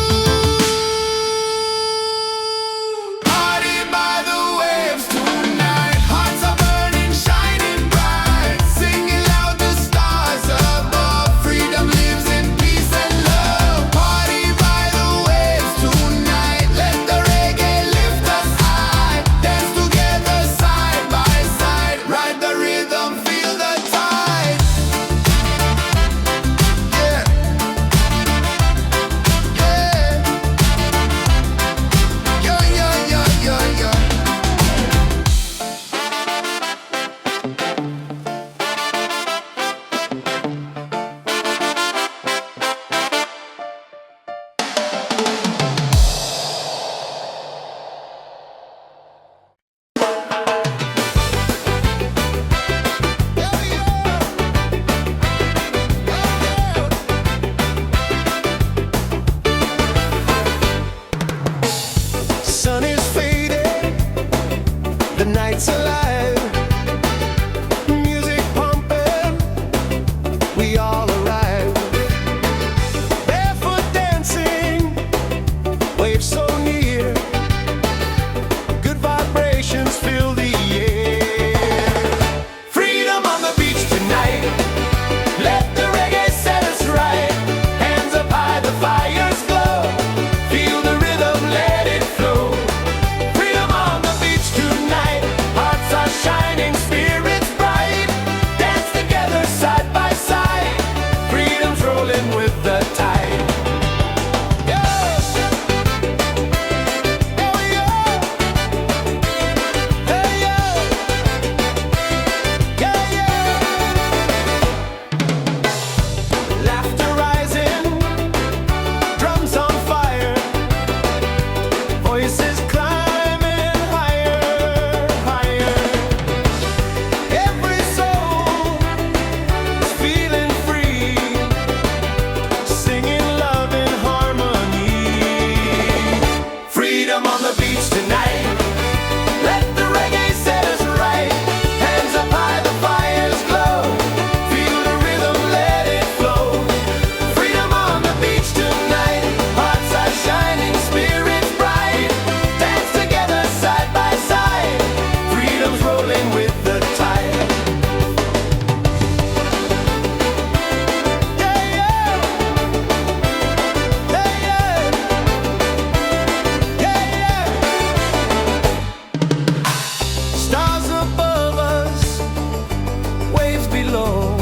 Speaker 1: Party by the waves tonight. Hearts are burning, shining bright. Singing loud, the stars above. Freedom lives in peace and love. Party by the waves tonight. Let the reggae lift us high. Dance together side by side. Ride the rhythm, feel the tide. Yeah. Yeah. Sun is fading, the night's alive. Music pumping, we all arrive. Barefoot dancing, waves so near. Good vibrations fill the air. Freedom on the beach tonight. Let the reggae set us right. Hands up high, the fires glow. Feel the rhythm, let it flow. Freedom on the beach tonight. Hearts are shining, spirits bright. Dance together side by side. Freedom's rolling with the tide. Yeah. Here we go. Hey, yeah. Yeah. Laughter rising, drums on fire. Voices climbing higher, higher. Every soul is feeling free, singing love in harmony. Freedom on the beach tonight. Let the reggae set us right. Hands up high, the fires glow. Feel the rhythm, let it flow. Freedom on the beach tonight. Hearts are shining, spirits bright. Dance together side by side. Freedom's rolling with the tide. Yeah. Stars above us, waves below.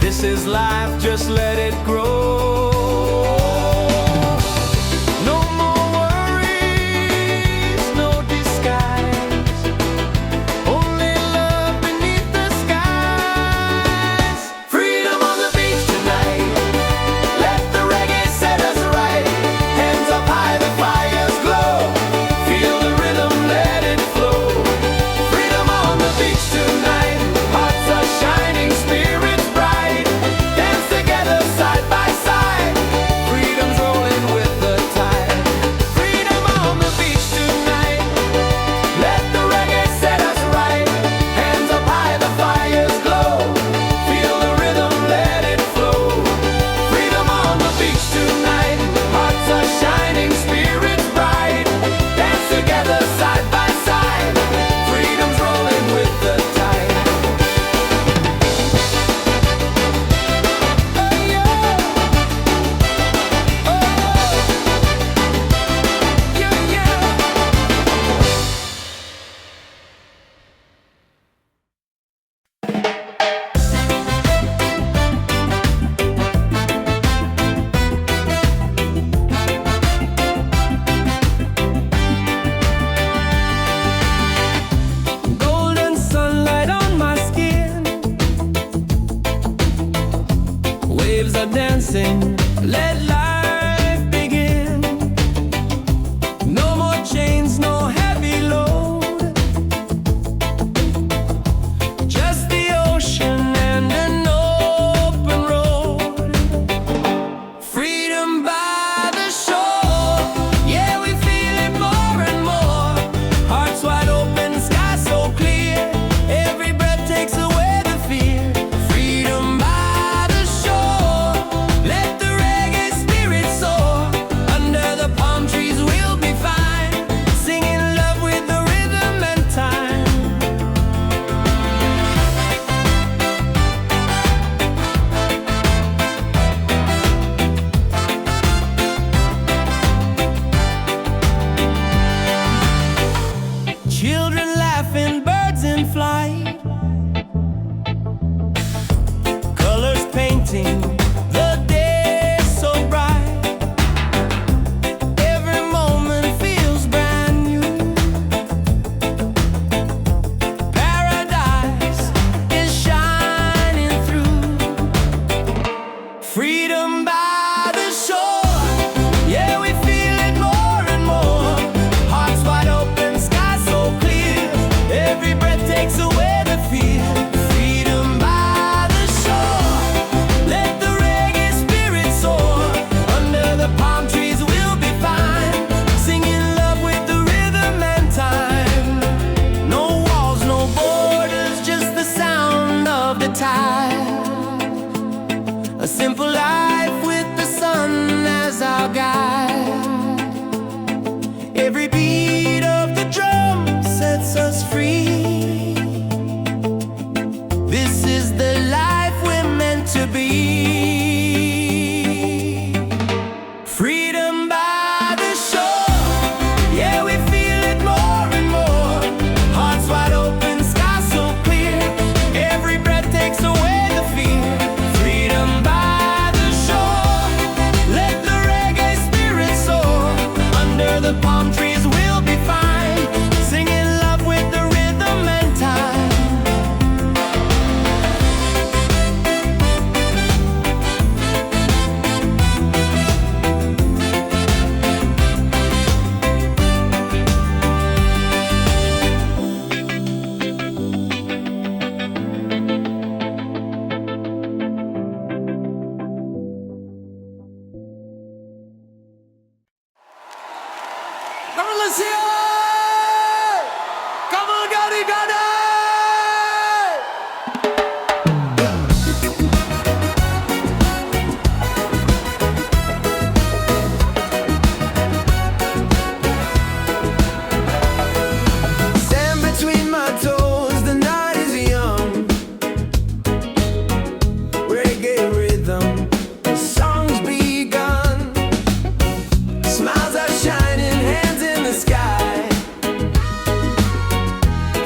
Speaker 1: This is life, just let it grow. No more worries, no disguise. Only love beneath the skies. Freedom on the beach tonight. Let the reggae set us right. Hands up high, the fires glow. Feel the rhythm, let it flow. Freedom on the beach tonight. Hearts are shining, spirits bright. Dance together side by side. waiting. The day is so bright, every moment feels brand new. Paradise is shining through. Freedom by the shore, yeah, we feel it more and more. Hearts wide open, sky so clear, every breath takes away the fear. Freedom by the shore, let the reggae spirit soar. Under the palm trees we'll be fine, singing love with the rhythm and time. No walls, no borders, just the sound of the tide. A simple life with the sun as our guide. Every beat of the drum sets us free. This is the life we're meant to be. Freedom by the shore, yeah, we feel it more and more. Hearts wide open, sky so clear, every breath takes away the fear. Freedom by the shore, let the reggae spirit soar. Under the palm trees we'll be fine, singing love with the rhythm and time. Come on, let's hear it! Come on, Gotti, Gotti! Sand between my toes, the night is young. Reggae rhythm, the song's begun. Smiles are shining, hands in the sky.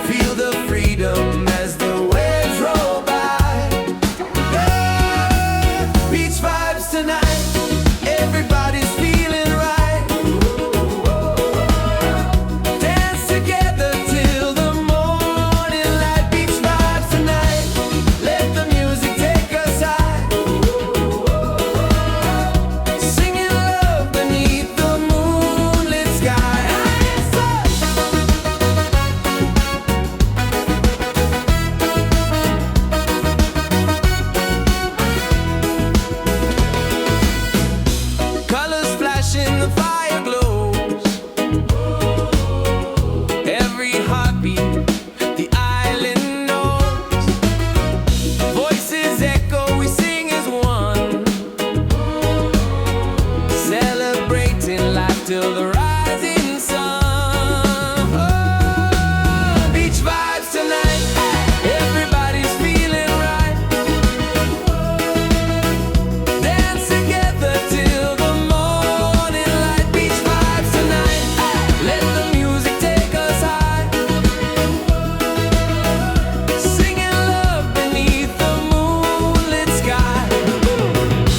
Speaker 1: Feel the freedom as the waves roll by. Yeah, beach vibes tonight, everybody's feeling right. Dance together till the morning light. Beach vibes tonight, let the music take us high. Singing love beneath the moonlit sky. Colors flashing, the fire glows. Every heartbeat the island knows. Voices echo, we sing as one, celebrating life till the rising sun. Oh, beach vibes tonight, everybody's feeling right. Dance together till the morning light. Beach vibes tonight, let the music take us high. Singing love beneath the moonlit sky.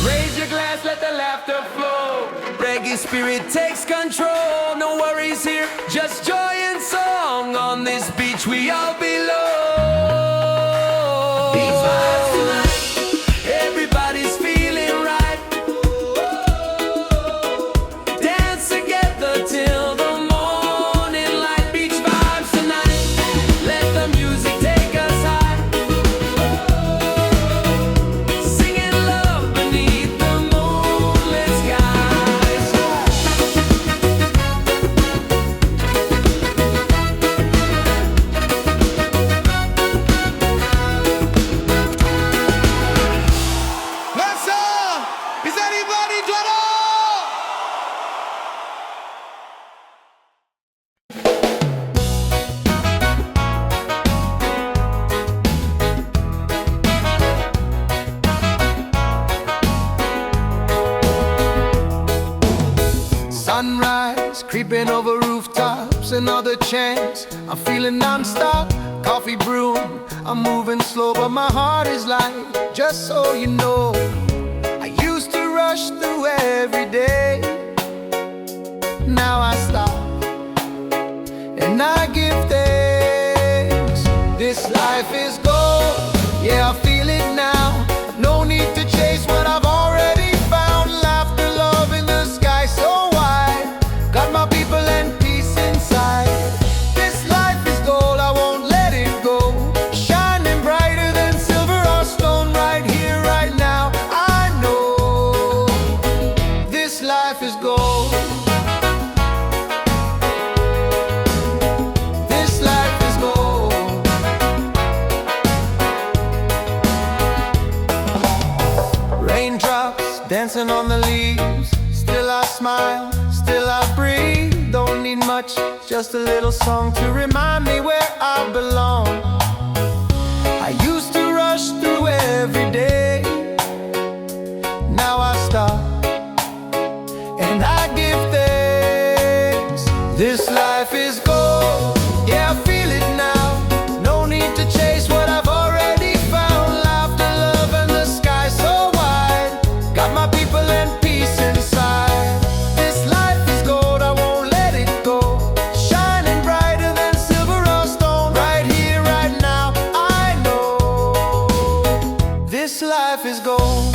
Speaker 1: Raise your glass, let the laughter flow. Reggae spirit takes control. No worries here, just joy and song. On this beach we all belong. Beach vibes tonight, everybody's feeling right. Dance together till the morning light. Beach vibes tonight, let the music take us high. Singing love beneath the moonlit skies. Sunrise, creeping over rooftops, another chance. I'm feeling non-stop, coffee brewing, I'm moving slow, but my heart is light. Just so you know, I used to rush through every day. Now I stop and I give thanks. This life is gold, yeah, I feel it now. No need to chase what I've already found. Laughter, love in the sky so wide. Got my people and peace inside. This life is gold, I won't let it go. Shining brighter than silver or stone. Right here, right now, I know this life is gold. This life is gold. Raindrops dancing on the leaves. Still I smile, still I breathe. Don't need much, just a little song to remind me where I belong. I used to rush through every day. Now I stop and I give thanks. This life is gold, yeah, I feel it now. No need to chase what I've already found. Laughter, love, and the sky so wide. Got my people and peace inside. This life is gold, I won't let it go. Shining brighter than silver or stone. Right here, right now, I know this life is gold.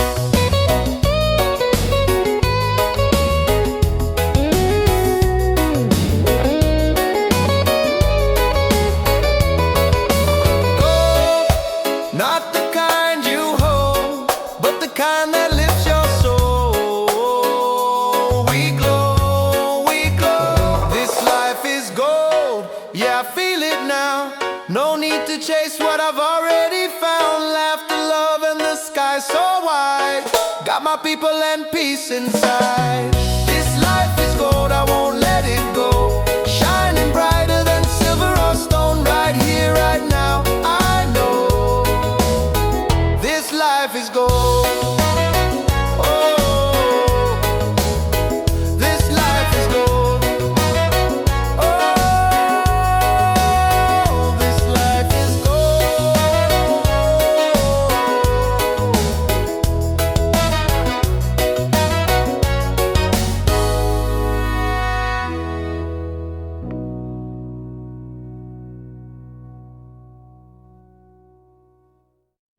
Speaker 1: Not the kind you hold, but the kind that lifts your soul. We glow, we glow. This life is gold, yeah, I feel it now. No need to chase what I've already found. Laughter, love, and the sky so wide. Got my people and peace inside. This